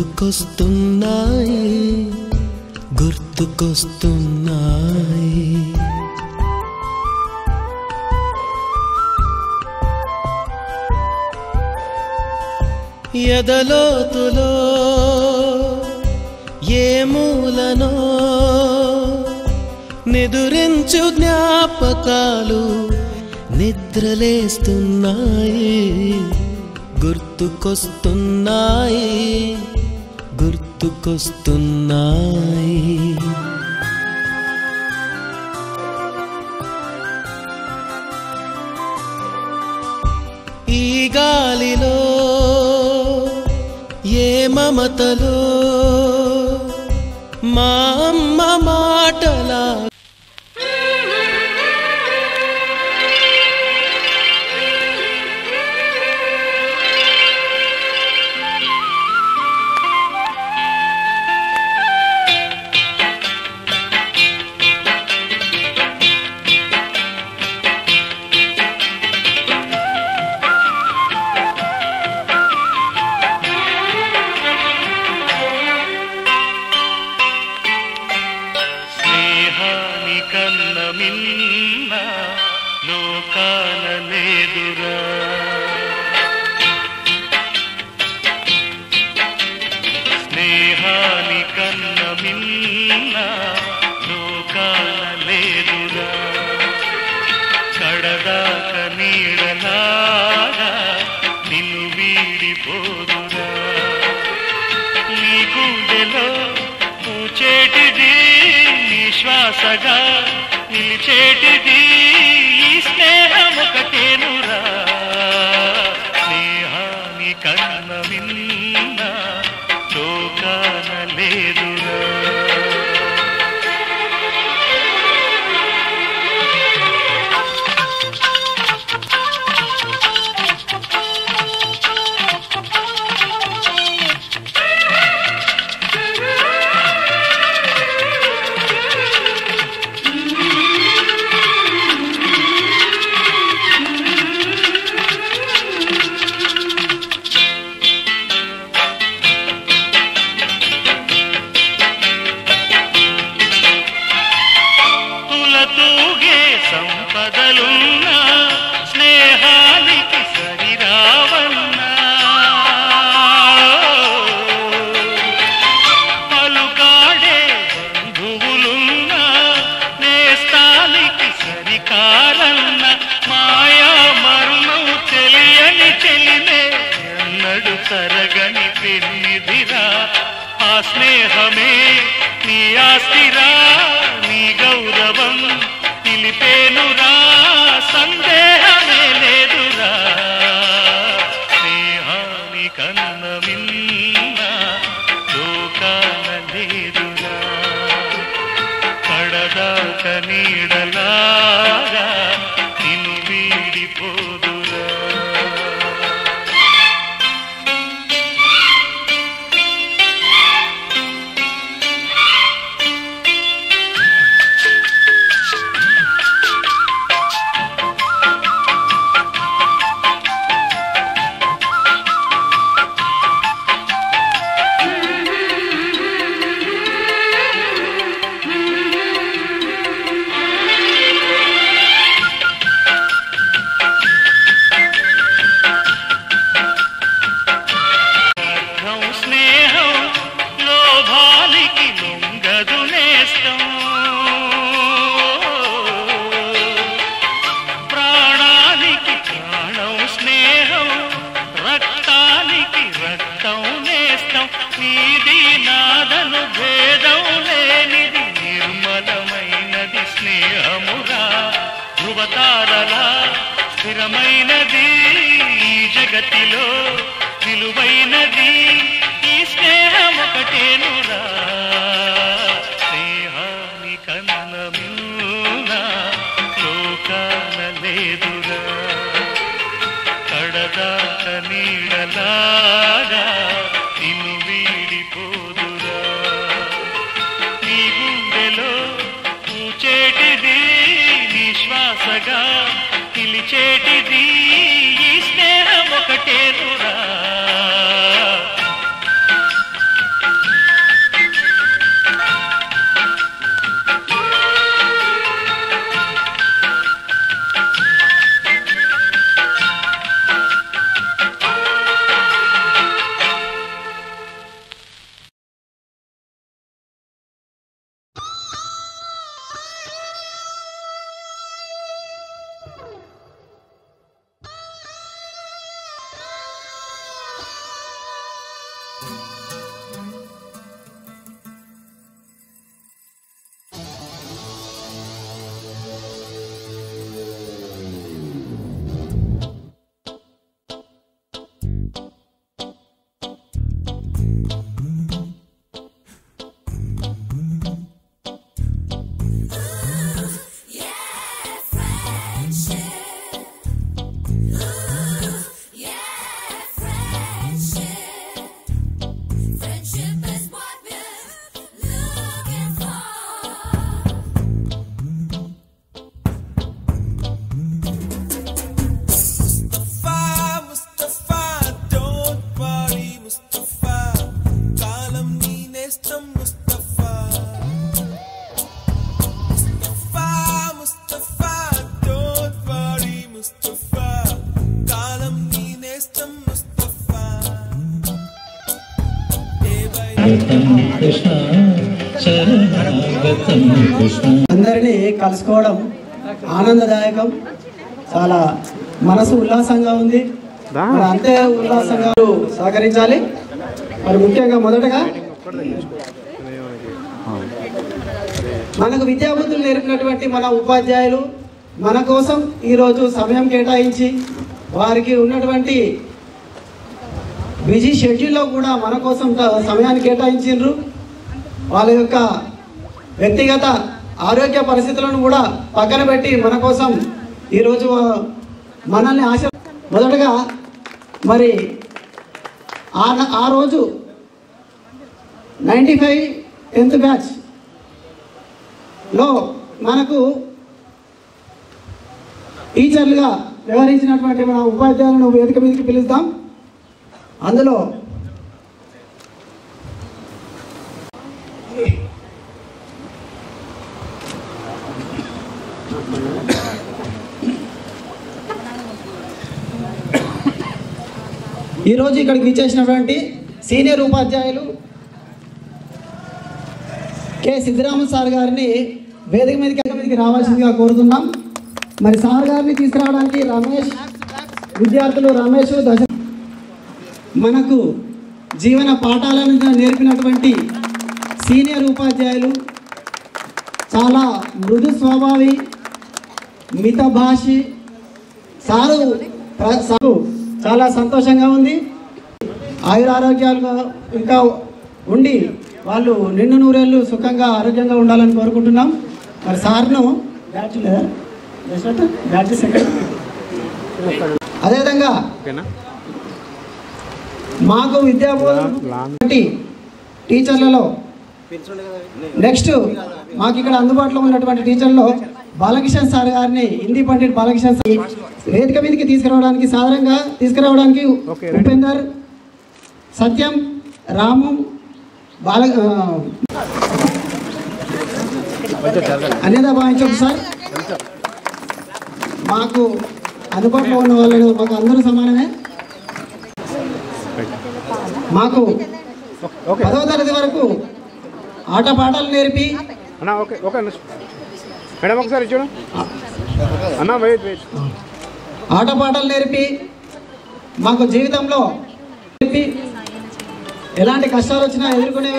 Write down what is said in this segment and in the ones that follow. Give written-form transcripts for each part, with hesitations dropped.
గుర్తుకొస్తున్నాయి గుర్తుకొస్తున్నాయి ఎదలోతులో ఏ మూలనో నిదురించు జ్ఞాపకాలు నిద్రలేస్తున్నాయి గుర్తుకొస్తున్నాయి గుర్తుకొస్తున్నాయి ఈ గాలిలో ఏ మమతలో మా అమ్మ మాటలా మిన్న లోకాన లేదురా స్నేహాని కన్న మిన్న లోకాన లేదురా కడదాక నీడలాగా నిన్ను వీడిపోదురా నీ గుండెలో పూచేటిది శ్వాసగా నిలిచేటిది ఈ స్నేహం ఒకటేనురా స్నేహాని కన్న మిన్న లోకాన లేదురా సంపదలున్నా స్నేహానికి సరిరావన్నా పలుకాడే బంధువులున్నా నేస్తానికి సరికారన్న మాయా మర్మం తెలియని చెలిమే ఎన్నడు తరగని పెన్నిదిరా ఆ స్నేహమే నీ ఆస్తిరా నీ గౌరవం నిలిపేనురా సందేహమే లేదురా స్నేహాని కన్న మిన్న లోకాన లేదురా కడదాక నీడలాగా నిన్ను వీడిపోదురా నాదను భేదం లేనిది నిర్మలమైనది స్నేహమురా ధృవతారలా స్థిరమైనది ఈ జగతిలో విలువైనది ఈ స్నేహం ఒకటేనురా స్నేహాని కన్న మిన్న లోకాన లేదురా కడదాక నీడలాగా నిన్ను వీడిపోదురా నీ గుండెలో పూచేటిది నీ శ్వాసగా నిలిచేటిది ఈ స్నేహం ఒకటేనురా అందరినీ కలుసుకోవడం ఆనందదాయకం, చాలా మనసు ఉల్లాసంగా ఉంది. మరి అంతే ఉల్లాసంగా సహకరించాలి. మరి ముఖ్యంగా మొదటగా మనకు విద్యాబుద్ధులు నేర్పినటువంటి మన ఉపాధ్యాయులు మన కోసం ఈరోజు సమయం కేటాయించి వారికి ఉన్నటువంటి బిజీ షెడ్యూల్లో కూడా మన కోసం సమయాన్ని కేటాయించారు. వాళ్ళ యొక్క వ్యక్తిగత ఆరోగ్య పరిస్థితులను కూడా పక్కన పెట్టి మన కోసం ఈరోజు మనల్ని మొదటగా మరి ఆ రోజు 95 10th బ్యాచ్లో మనకు టీచర్లుగా వ్యవహరించినటువంటి మన ఉపాధ్యాయులను వేదిక మీదకి పిలుస్తాం. అందులో ఈరోజు ఇక్కడికి విచ్చేసినటువంటి సీనియర్ ఉపాధ్యాయులు కె సిద్ధిరామ సార్ గారిని వేదిక మీదకి రావాల్సిందిగా కోరుతున్నాం. మరి సార్ గారిని తీసుకురావడానికి రమేష్ విద్యార్థులు రమేష్ దశ మనకు జీవన పాఠాలను నేర్పినటువంటి సీనియర్ ఉపాధ్యాయులు, చాలా మృదు స్వభావి, మిత భాషి సారు చాలా సంతోషంగా ఉంది. ఆయురారోగ్యాలు ఇంకా ఉండి వాళ్ళు నిండు నూరేళ్ళు సుఖంగా ఆరోగ్యంగా ఉండాలని కోరుకుంటున్నాం. మరి సార్ను అదేవిధంగా మాకు విద్యాబోధన టీచర్లలో నెక్స్ట్ మాకు ఇక్కడ అందుబాటులో ఉన్నటువంటి టీచర్లో బాలకిషన్ సార్ గారిని, హిందీ పండిట్ బాలకిషన్ సార్ వేదిక మీదకి తీసుకురావడానికి ఉపేందర్, సత్యం, రాము, అన్యదా భావించండి సార్. మాకు అందుబాటులో ఉన్న వాళ్ళు మాకు అందరూ సమానమే. మాకు 10వ తరగతి వరకు ఆటపాటలు నేర్పి ఆటపాటలు నేర్పి మాకు జీవితంలో ఎలాంటి కష్టాలు వచ్చినా ఎదుర్కొనే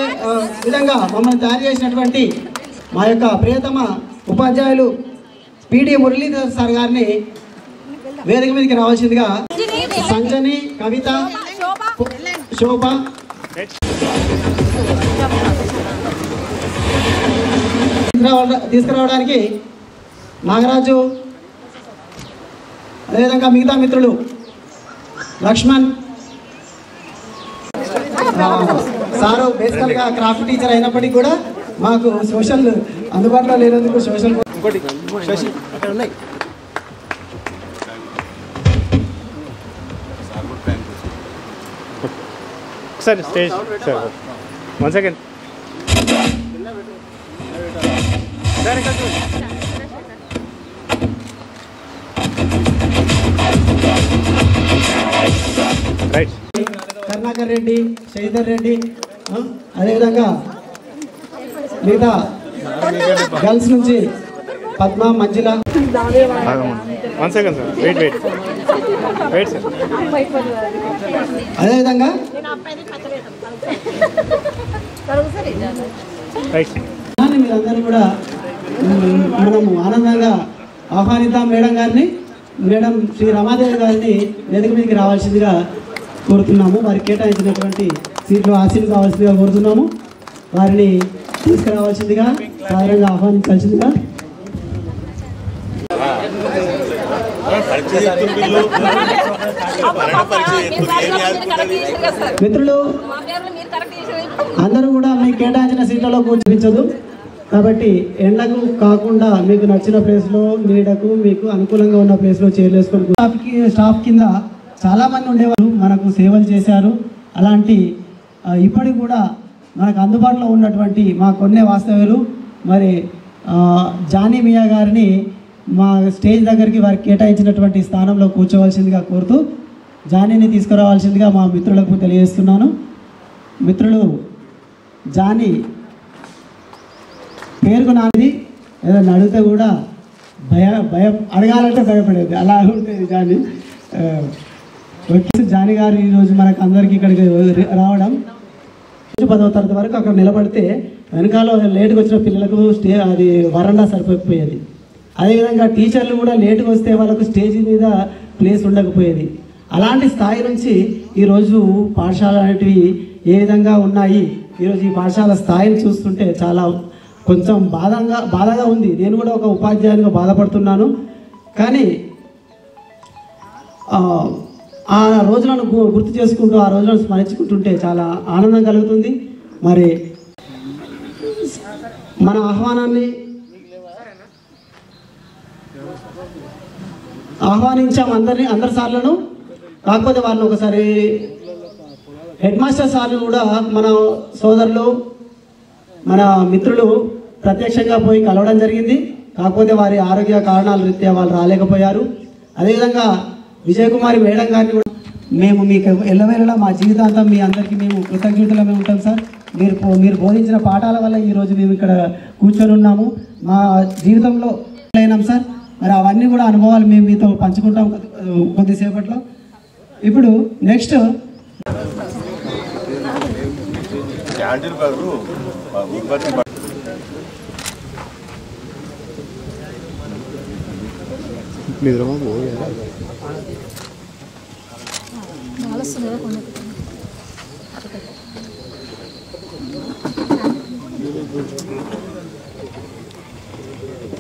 విధంగా మమ్మల్ని తయారు చేసినటువంటి మా యొక్క ప్రియతమ ఉపాధ్యాయులు పిడి మురళీధర్ సార్ గారిని వేదిక మీదకి రావాల్సిందిగా సంజని, కవిత, శోభ తీసుకురావడానికి నాగరాజు, అదేవిధంగా మిగతా మిత్రులు లక్ష్మణ్ సారు బేసికల్గా క్రాఫ్ట్ టీచర్ అయినప్పటికీ కూడా మాకు సోషల్ అందుబాటులో లేనందుకు సోషల్ ఉన్నాయి. ఒకసారి stage sir 1 second right. Karunakar Reddy, Sridhar Reddy, అదేవిధంగా మిగతా గర్ల్స్ నుంచి పద్మ, మంజుల. 1 సెకండ్ సార్, వెయిట్ సార్. అదేవిధంగా మీరందరూ కూడా మనము ఆనందంగా ఆహ్వానిద్దాం మేడం శ్రీ రమాదేవి గారిని వేదిక మీదకి రావాల్సిందిగా కోరుతున్నాము. వారికి కేటాయించినటువంటి సీట్లు ఆశీలు కావాల్సిందిగా కోరుతున్నాము. వారిని తీసుకురావాల్సిందిగా సాధారణంగా ఆహ్వానించాల్సిందిగా. మిత్రులు అందరూ కూడా మీకు కేటాయించిన సీట్లలో కూర్చోపించదు కాబట్టి ఎండకు కాకుండా మీకు నచ్చిన ప్లేస్లో, నీడకు మీకు అనుకూలంగా ఉన్న ప్లేస్లో చేర్లేసుకొని స్టాఫ్ కింద చాలామంది ఉండేవారు, మనకు సేవలు చేశారు. అలాంటి ఇప్పటికి కూడా మనకు అందుబాటులో ఉన్నటువంటి మా కొన్నే వాస్తవ్యులు మరి జానీ మియా గారిని మా స్టేజ్ దగ్గరికి వారికి కేటాయించినటువంటి స్థానంలో కూర్చోవలసిందిగా కోరుతూ జానీని తీసుకురావాల్సిందిగా మా మిత్రులకు తెలియజేస్తున్నాను. మిత్రులు జానీ పేరుకు నాది ఏదైనా అడిగితే కూడా భయం అడగాలంటే భయపడేది, అలా ఉంటుంది జానీ. జానీ గారు ఈరోజు మనకు అందరికీ ఇక్కడికి రావడం 10వ తరగతి వరకు అక్కడ నిలబడితే వెనకాల లేటుగా వచ్చిన పిల్లలకు అది వరండా సరిపోకపోయేది. అదేవిధంగా టీచర్లు కూడా లేటుగా వస్తే వాళ్ళకు స్టేజ్ మీద ప్లేస్ ఉండకపోయేది. అలాంటి స్థాయి నుంచి ఈరోజు పాఠశాల అనేటివి ఏ విధంగా ఉన్నాయి, ఈరోజు ఈ పాఠశాల స్థాయిని చూస్తుంటే చాలా కొంచెం బాధగా ఉంది. నేను కూడా ఒక ఉపాధ్యాయునిగా బాధపడుతున్నాను. కానీ ఆ రోజులను గుర్తు చేసుకుంటూ ఆ రోజులను స్మరించుకుంటుంటే చాలా ఆనందం కలుగుతుంది. మరి మన ఆహ్వానాన్ని ఆహ్వానించాం అందరి సార్లను. కాకపోతే వాళ్ళు ఒకసారి హెడ్ మాస్టర్ సార్లు కూడా మన సోదరులు మన మిత్రులు ప్రత్యక్షంగా పోయి కలవడం జరిగింది. కాకపోతే వారి ఆరోగ్య కారణాల రీత్యా వాళ్ళు రాలేకపోయారు. అదేవిధంగా విజయకుమారి మేడం గారిని కూడా మేము మీకు ఎల్లవేళలా మా జీవితాంతం మీ అందరికీ మేము కృతజ్ఞతలమే ఉంటాం సార్. మీరు బోధించిన పాఠాల వల్ల ఈరోజు మేము ఇక్కడ కూర్చొని ఉన్నాము. మా జీవితంలో అయినాం సార్. మరి అవన్నీ కూడా అనుభవాలు మేము మీతో పంచుకుంటాం కొద్దిసేపట్లో. ఇప్పుడు నెక్స్ట్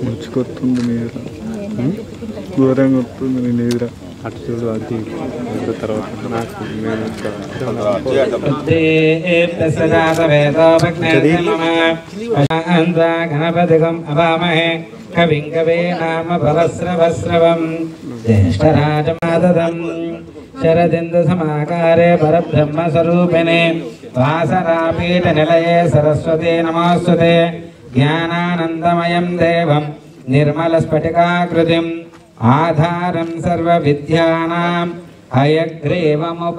ముంచుకొస్తుంది మీద దూరంగా వస్తుంది నేను ఎదురా అటు చూడు అది తర్వాత నాకు గణపతిగం అవామహే కవిం కవీనామ భవస్రవస్రవం జ్యేష్ఠరాజమాదదం శరదిందు సమాకారే పరబ్రహ్మ స్వరూపిణే వాసరాపీఠ నిలయే సరస్వతే నమోస్తుతే జ్ఞానానందమయం దేవం నిర్మల స్ఫటికాకృతిం ఆధారం సర్వ విద్యానాం హయగ్రీవముపాస్మహే.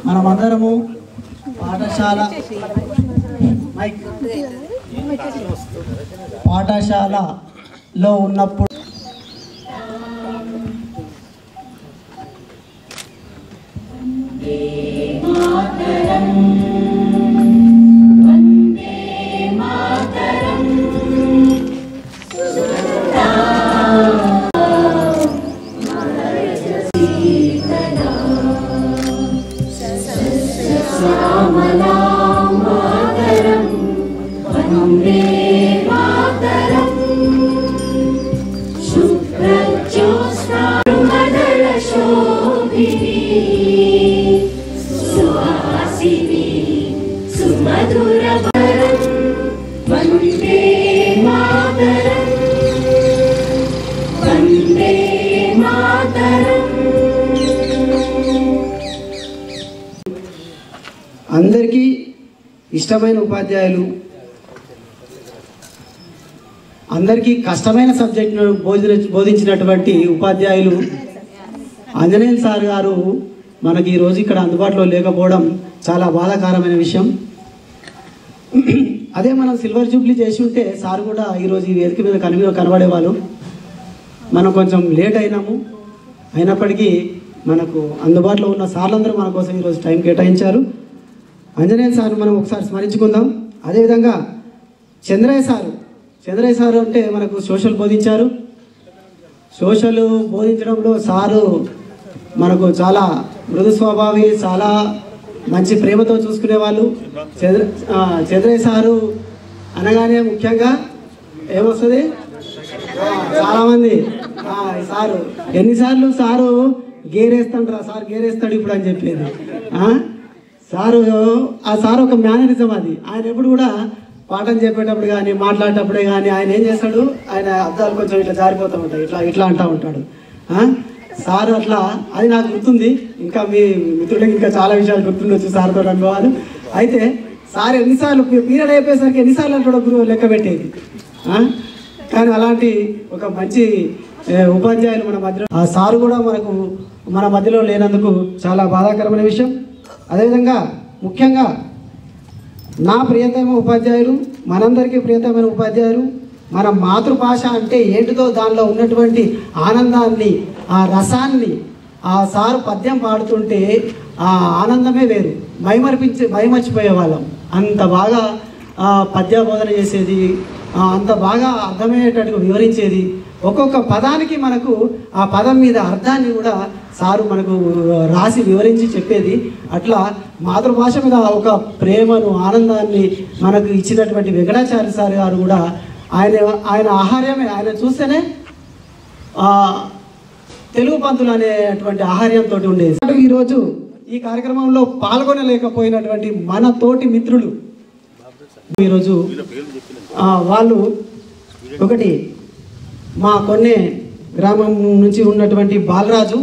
మనమందరము పాఠశాలలో ఉన్నప్పుడు అందరికీ ఇష్టమైన ఉపాధ్యాయులు, అందరికీ కష్టమైన సబ్జెక్టును బోధించినటువంటి ఉపాధ్యాయులు ఆంజనేయులు సార్ గారు మనకి ఈరోజు ఇక్కడ అందుబాటులో లేకపోవడం చాలా బాధాకరమైన విషయం. అదే మనం సిల్వర్ జూబ్లీ చేసి ఉంటే సార్ కూడా ఈరోజు ఈ వేదిక మీద కనబడేవాళ్ళు. మనం కొంచెం లేట్ అయినప్పటికీ మనకు అందుబాటులో ఉన్న సార్లందరూ మన కోసం ఈరోజు టైం కేటాయించారు. ఆంజనేయులు సార్ మనం ఒకసారి స్మరించుకుందాం. అదేవిధంగా చంద్రయ్య సారు అంటే మనకు సోషల్ బోధించారు. సోషల్ బోధించడంలో సారు మనకు చాలా మృదు స్వభావి, చాలా మంచి ప్రేమతో చూసుకునేవాళ్ళు. చంద్రయ్య సారు అనగానే ముఖ్యంగా ఏమొస్తుంది, చాలామంది సారు ఎన్నిసార్లు సారు గేరేస్తాడు, సార్ గేరేస్తాడు ఇప్పుడు అని చెప్పేది. సారు ఒక మేనరిజం అది. ఆయన ఎప్పుడు కూడా పాఠం చెప్పేటప్పుడు కానీ మాట్లాడేటప్పుడే కానీ ఆయన ఏం చేస్తాడు, ఆయన అద్దాలు కొంచెం ఇట్లా జారిపోతూ ఉంటాయి, ఇట్లా అంటూ ఉంటాడు సారు. అట్లా అది నాకు గుర్తుంది. ఇంకా మీ మిత్రులకి ఇంకా చాలా విషయాలు గుర్తుండొచ్చు సార్తో అనుభవాలు. అయితే సార్ ఎన్నిసార్లు పీరియడ్ అయిపోయేసరికి ఎన్నిసార్లు అంటాడో గురువు లెక్క పెట్టేది. కానీ అలాంటి ఒక మంచి ఉపాధ్యాయులు మన మధ్యలో, ఆ సారు కూడా మన మధ్యలో లేనందుకు చాలా బాధాకరమైన విషయం. అదేవిధంగా ముఖ్యంగా నా ప్రియతమ ఉపాధ్యాయులు, మనందరికీ ప్రియతమైన ఉపాధ్యాయులు, మన మాతృభాష అంటే ఏంటిదో దానిలో ఉన్నటువంటి ఆనందాన్ని, ఆ రసాన్ని ఆ సారు పద్యం పాడుతుంటే ఆ ఆనందమే వేరు. మైమర్చిపోయే వాళ్ళం. అంత బాగా పద్య బోధన చేసేది, అంత బాగా అర్థమయ్యేటట్టుగా వివరించేది. ఒక్కొక్క పదానికి మనకు ఆ పదం మీద అర్థాన్ని కూడా సారు మనకు రాసి వివరించి చెప్పేది. అట్లా మాతృభాష మీద ఒక ప్రేమను, ఆనందాన్ని మనకు ఇచ్చినటువంటి వెంకటాచార్య సార్ గారు కూడా ఆయన ఆహార్యమే, ఆయన చూస్తేనే తెలుగు పంతులు అనేటువంటి ఆహార్యంతో ఉండేది. ఈరోజు ఈ కార్యక్రమంలో పాల్గొనలేకపోయినటువంటి మన తోటి మిత్రులు ఈరోజు వాళ్ళు ఒకటి మా కొన్నే గ్రామం నుంచి ఉన్నటువంటి బాలరాజు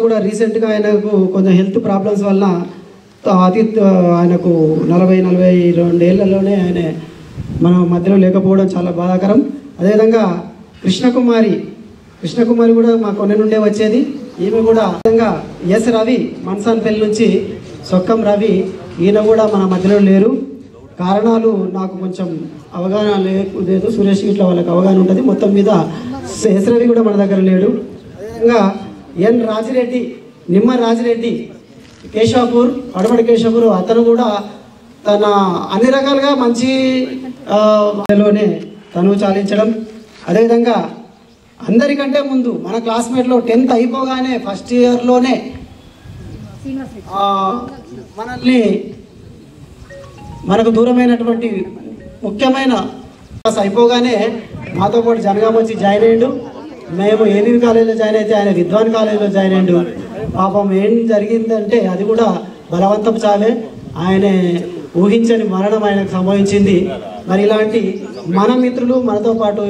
కూడా రీసెంట్గా ఆయనకు కొంచెం హెల్త్ ప్రాబ్లమ్స్ వల్ల ఆయనకు 42 ఏళ్లలోనే ఆయన మన మధ్యలో లేకపోవడం చాలా బాధాకరం. అదేవిధంగా కృష్ణకుమారి కూడా మా కొన్న నుండే వచ్చేది. ఈమె కూడా విధంగా ఎస్ రవి మన్సాన్పల్లి నుంచి సొక్కం రవి, ఈయన కూడా మన మధ్యలో లేరు. కారణాలు నాకు కొంచెం అవగాహన లేదు. సురేష్ ఇట్లా వాళ్ళకి అవగాహన ఉంటుంది. మొత్తం మీద ఎస్ రవి కూడా మన దగ్గర లేడు. ఇంకా ఎన్ రాజిరెడ్డి, నిమ్మ రాజిరెడ్డి, కేశవపూర్, పడమటి కేశవపూర్, అతను కూడా తన అన్ని రకాలుగా మంచి లోనే తను చాలించడం. అదేవిధంగా అందరికంటే ముందు మన క్లాస్మేట్లో 10th అయిపోగానే ఫస్ట్ ఇయర్లోనే మనకు దూరమైనటువంటి ముఖ్యమైన క్లాస్ అయిపోగానే మాతో పాటు జనగామ వచ్చి జాయిన్ అయ్యాడు. మేము ఏబీవీ కాలేజీలో జాయిన్ అయితే ఆయన విద్వాన్ కాలేజీలో జాయిన్ అయ్యాడు. పాపం ఏం జరిగిందంటే అది కూడా బలవంతం చావే, ఆయన ఊహించని మరణం ఆయనకు సంభవించింది. మరి ఇలాంటి మన మిత్రులు మనతో పాటు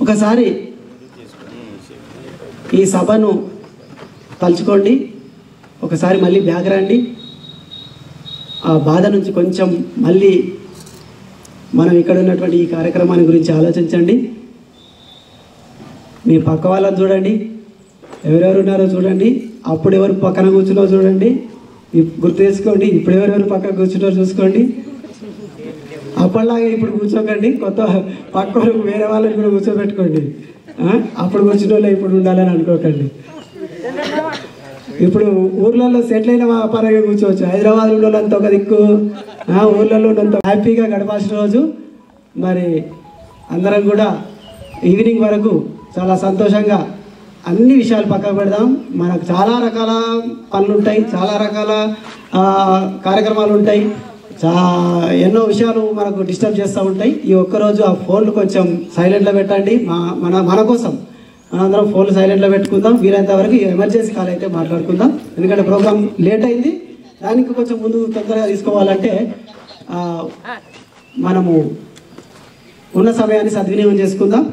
ఒకసారి ఈ సభను తలుచుకోండి. ఒకసారి మళ్ళీ బ్యాక్ రండి. ఆ బాధ నుంచి కొంచెం మళ్ళీ మనం ఇక్కడ ఉన్నటువంటి ఈ కార్యక్రమాన్ని గురించి ఆలోచించండి. మీ పక్క వాళ్ళని చూడండి, ఎవరెవరు ఉన్నారో చూడండి. అప్పుడు ఎవరు పక్కన కూర్చున్నారో చూడండి, గుర్తు చేసుకోండి. ఇప్పుడు ఎవరెవరు పక్కన కూర్చున్నారో చూసుకోండి. అప్పటిలాగే ఇప్పుడు కూర్చోకండి, కొత్త పక్క వేరే వాళ్ళని కూడా కూర్చోబెట్టుకోండి. అప్పుడు కూర్చున్న వాళ్ళు ఇప్పుడు ఉండాలని అనుకోకండి. ఇప్పుడు ఊర్లలో సెటిల్ అయిన పరంగా కూర్చోవచ్చు. హైదరాబాద్లో ఉన్నంత ఒక దిక్కు, ఊర్లలో ఉన్నంత హ్యాపీగా గడపాల్సిన రోజు. మరి అందరం కూడా ఈవినింగ్ వరకు చాలా సంతోషంగా అన్ని విషయాలు పక్కకు పెడదాం. మనకు చాలా రకాల పనులు ఉంటాయి, చాలా రకాల కార్యక్రమాలు ఉంటాయి, ఎన్నో విషయాలు మనకు డిస్టర్బ్ చేస్తూ ఉంటాయి. ఈ ఒక్కరోజు ఆ ఫోన్లు కొంచెం సైలెంట్లో పెట్టండి. మన కోసం మనందరం ఫోన్లు సైలెంట్లో పెట్టుకుందాం. వీలైనంత వరకు ఎమర్జెన్సీ కాల్ అయితే మాట్లాడుకుందాం. ఎందుకంటే ప్రోగ్రామ్ లేట్ అయింది, దానికి కొంచెం ముందు తొందరగా తీసుకోవాలంటే మనము ఉన్న సమయాన్ని సద్వినియోగం చేసుకుందాం.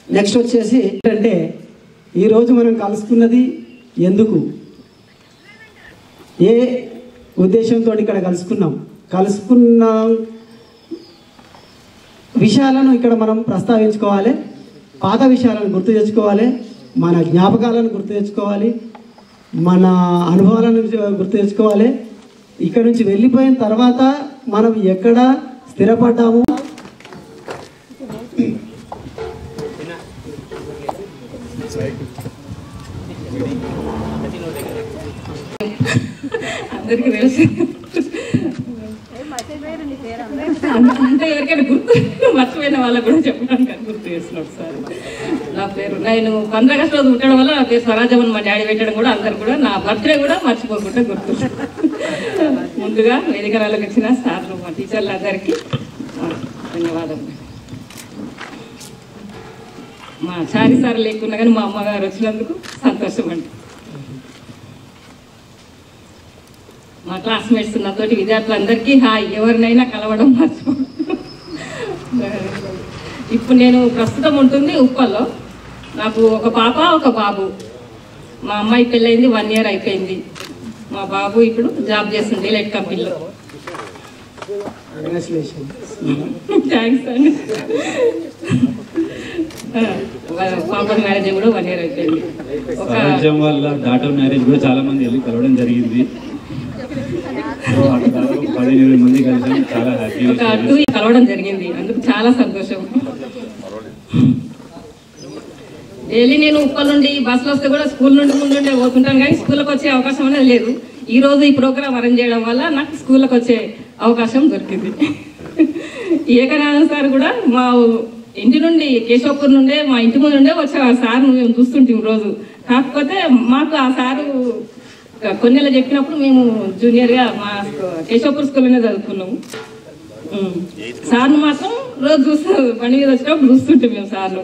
నెక్స్ట్ వచ్చేసి ఏంటంటే ఈరోజు మనం కలుసుకున్నది ఎందుకు, ఏ ఉద్దేశంతో ఇక్కడ కలుసుకున్న విషయాలను ఇక్కడ మనం ప్రస్తావించుకోవాలి. పాత విషయాలను గుర్తు తెచ్చుకోవాలి, మన జ్ఞాపకాలను గుర్తు తెచ్చుకోవాలి, మన అనుభవాలను గుర్తు తెచ్చుకోవాలి. ఇక్కడ నుంచి వెళ్ళిపోయిన తర్వాత మనం ఎక్కడ స్థిరపడ్డాము, అందరికీ తెలుసు. అంటే ఎవరికైనా గుర్తు మర్చిపోయిన వాళ్ళకు కూడా చెప్పడానికి గుర్తు చేస్తున్నాడు సార్. నా పేరు నేను 15 ఆగస్టు రోజు ఉండడం వల్ల నా పేరు స్వరాజ్యం మా డాడీ పెట్టడం కూడా అందరు కూడా నా బర్త్డే కూడా మర్చిపోకుండా గుర్తు. ముందుగా వేదికరాలకు వచ్చిన సార్లు మా టీచర్లు అందరికీ ధన్యవాదాలు. మా చారి సార్ లేకున్నా కానీ మా అమ్మగారు వచ్చినందుకు సంతోషం అండి. మా క్లాస్మేట్స్ నాతోటి విద్యార్థులందరికీ హాయ్. ఎవరినైనా కలవడం మర్చిపో. ఇప్పుడు నేను ప్రస్తుతం ఉంటుంది ఉప్పల్లో. నాకు ఒక పాప ఒక బాబు. మా అమ్మాయి పెళ్ళయింది 1 year అయిపోయింది. మా బాబు ఇప్పుడు జాబ్ చేస్తుంది లైట్ కంపెనీలో. థ్యాంక్స్ అండి. పాప మ్యారేజ్ కూడా 1 year అయిపోయింది. సమాజం వల్ల డాటర్ మ్యారేజ్ కూడా చాలా మంది వెళ్ళి కలవడం జరిగింది. 10-20 మంది కలిసి చాలా హ్యాపీగా కలవడం జరిగింది. అందుకు చాలా సంతోషం. డైలీ నేను ఉప్పల్ నుండి బస్సులో వస్తే కూడా స్కూల్ నుండి ముందుండే పోతుంటాను, కానీ స్కూల్కి వచ్చే అవకాశం అనేది లేదు. ఈ రోజు ఈ ప్రోగ్రామ్ అరేంజ్ చేయడం వల్ల నాకు స్కూల్కి వచ్చే అవకాశం దొరికింది. ఏకనాథన్ సార్ కూడా మా ఇంటి నుండి కేశవపూర్ నుండే మా ఇంటి ముందు నుండే వచ్చే ఆ సార్ మేము చూస్తుంటాం రోజు. కాకపోతే మాకు ఆ సారు కొన్నేళ్ళు చెప్పినప్పుడు మేము జూనియర్గా మా కేశవపూర్ స్కూల్లోనే చదువుకున్నాము. సార్ను మాత్రం రోజు బండి మీద వచ్చినప్పుడు చూస్తుంటాం మేము సార్ను.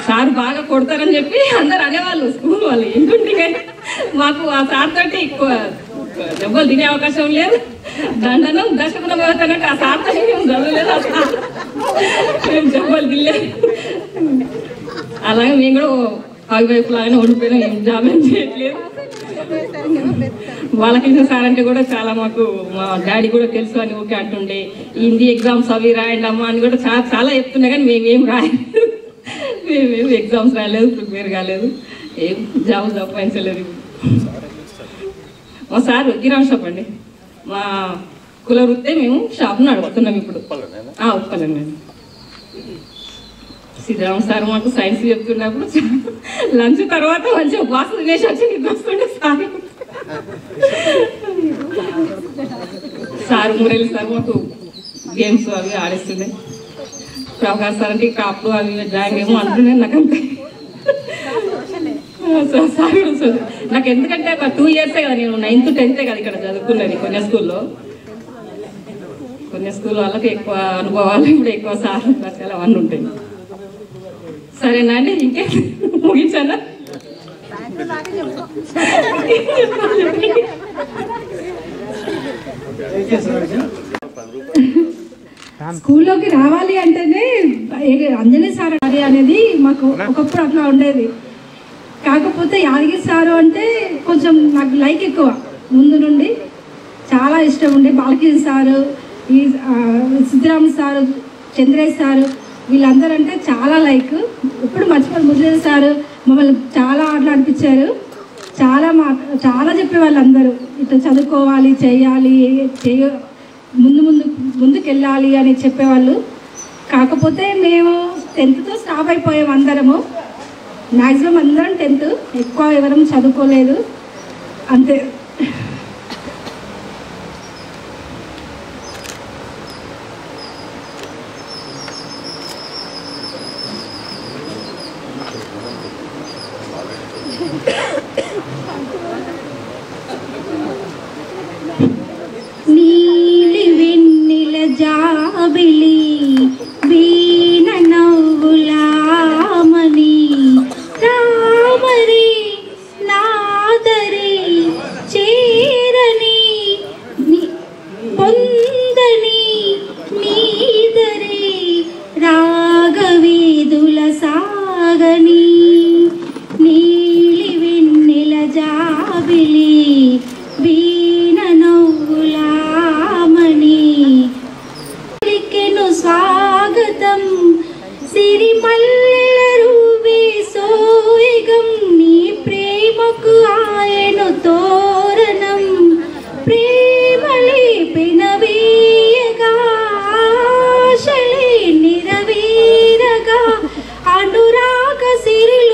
సార్ బాగా కొడతారని చెప్పి అందరు అనేవాళ్ళు స్కూల్ వాళ్ళు. ఏంటంటే కానీ మాకు ఆ సార్ తోటి ఎక్కువ దెబ్బలు తినే అవకాశం లేదు. దండనం దశకులం అవుతానంటే ఆ సార్ తోటి మేము చదవలేదు, మేము దెబ్బలు తినలేదు. అలాగే మేము కూడా కాగివైపు లాగానే ఓడిపోయినా ఏం జాబ్ ఏం చేయట్లేదు. బాలకృష్ణ సార్ అంటే కూడా చాలా మాకు మా డాడీ కూడా తెలుసు అని ఓకే అంటుండే. హిందీ ఎగ్జామ్స్ అవి రాయండి అమ్మా అని కూడా చాలా చెప్తున్నా, కానీ మేమేం రాయలేదు. మేమేం ఎగ్జామ్స్ రాయలేదు, ప్రిపేర్ కాలేదు, ఏం జాబ్ సంపాదించలేదు. మా సార్ కిరాణా షాప్ అండి. మా కుల వృత్తే మేము షాప్ నడుపుతున్నాం ఇప్పుడు. ఉప్పలండి. శ్రీరామ్ సార్ మాకు సైన్స్ చెప్తున్నప్పుడు లంచ్ తర్వాత మంచిగా బాక్స్ తినేసి వచ్చి నిద్ర వస్తుండే సార్. సార్ మురళి సార్ మాకు గేమ్స్ అవి ఆడిస్తుండే. ప్రభాకర్ సార్ అంటే క్రాప్లు అవి డ్రాయింగ్ ఏమో అంటుండే. నాకు అంతే సార్ నాకు ఎందుకంటే ఒక 2 years కదా, నేను 9th 10th కదా ఇక్కడ చదువుకున్నది కొన్ని స్కూల్లో. కొన్ని స్కూల్ వాళ్ళకి ఎక్కువ అనుభవాలు, ఇప్పుడు ఎక్కువ సార్ పరిచయాలు అవన్నీ ఉంటాయి. సరేనా అండి, ఇంకే ముగించానా? స్కూల్లోకి రావాలి అంటేనే అంజనేయ సార్ అనేది మాకు ఒకప్పుడు అట్లా ఉండేది. కాకపోతే యాదగిరి సారు అంటే కొంచెం నాకు లైక్ ఎక్కువ. ముందు నుండి చాలా ఇష్టం ఉండే. బాలకృష్ణ సారు, ఈ సిద్ధరామ సారు, చంద్రేష్ సారు, వీళ్ళందరూ అంటే చాలా లైక్. ఇప్పుడు మర్చిపోయి మురళీ సారు మమ్మల్ని చాలా ఆటలాడిపించారు. చాలా చెప్పేవాళ్ళు అందరూ ఇట్లా చదువుకోవాలి, చేయాలి, ముందుకు వెళ్ళాలి అని చెప్పేవాళ్ళు. కాకపోతే మేము 10th స్టాప్ అయిపోయాం అందరము. మ్యాక్సిమం అందరం 10th, ఎక్కువ ఎవరం చదువుకోలేదు అంతే. నీలి వెన్నెల జాబిలి వీణ నవ్వులామని రామరి నాదరి చేరని పొందని నీదరి రాగవీదుల సాగని నీలి వెన్నెల జాబిలి వీణ నవ్వులామని స్వాగతం సిరిమల్ల రూవే సోయగం నీ ప్రేమకు ఆయను తోరణం ప్రేమలే పెనవేయగా ఆశలే నిరవేరగా అనురాగ సిరిలు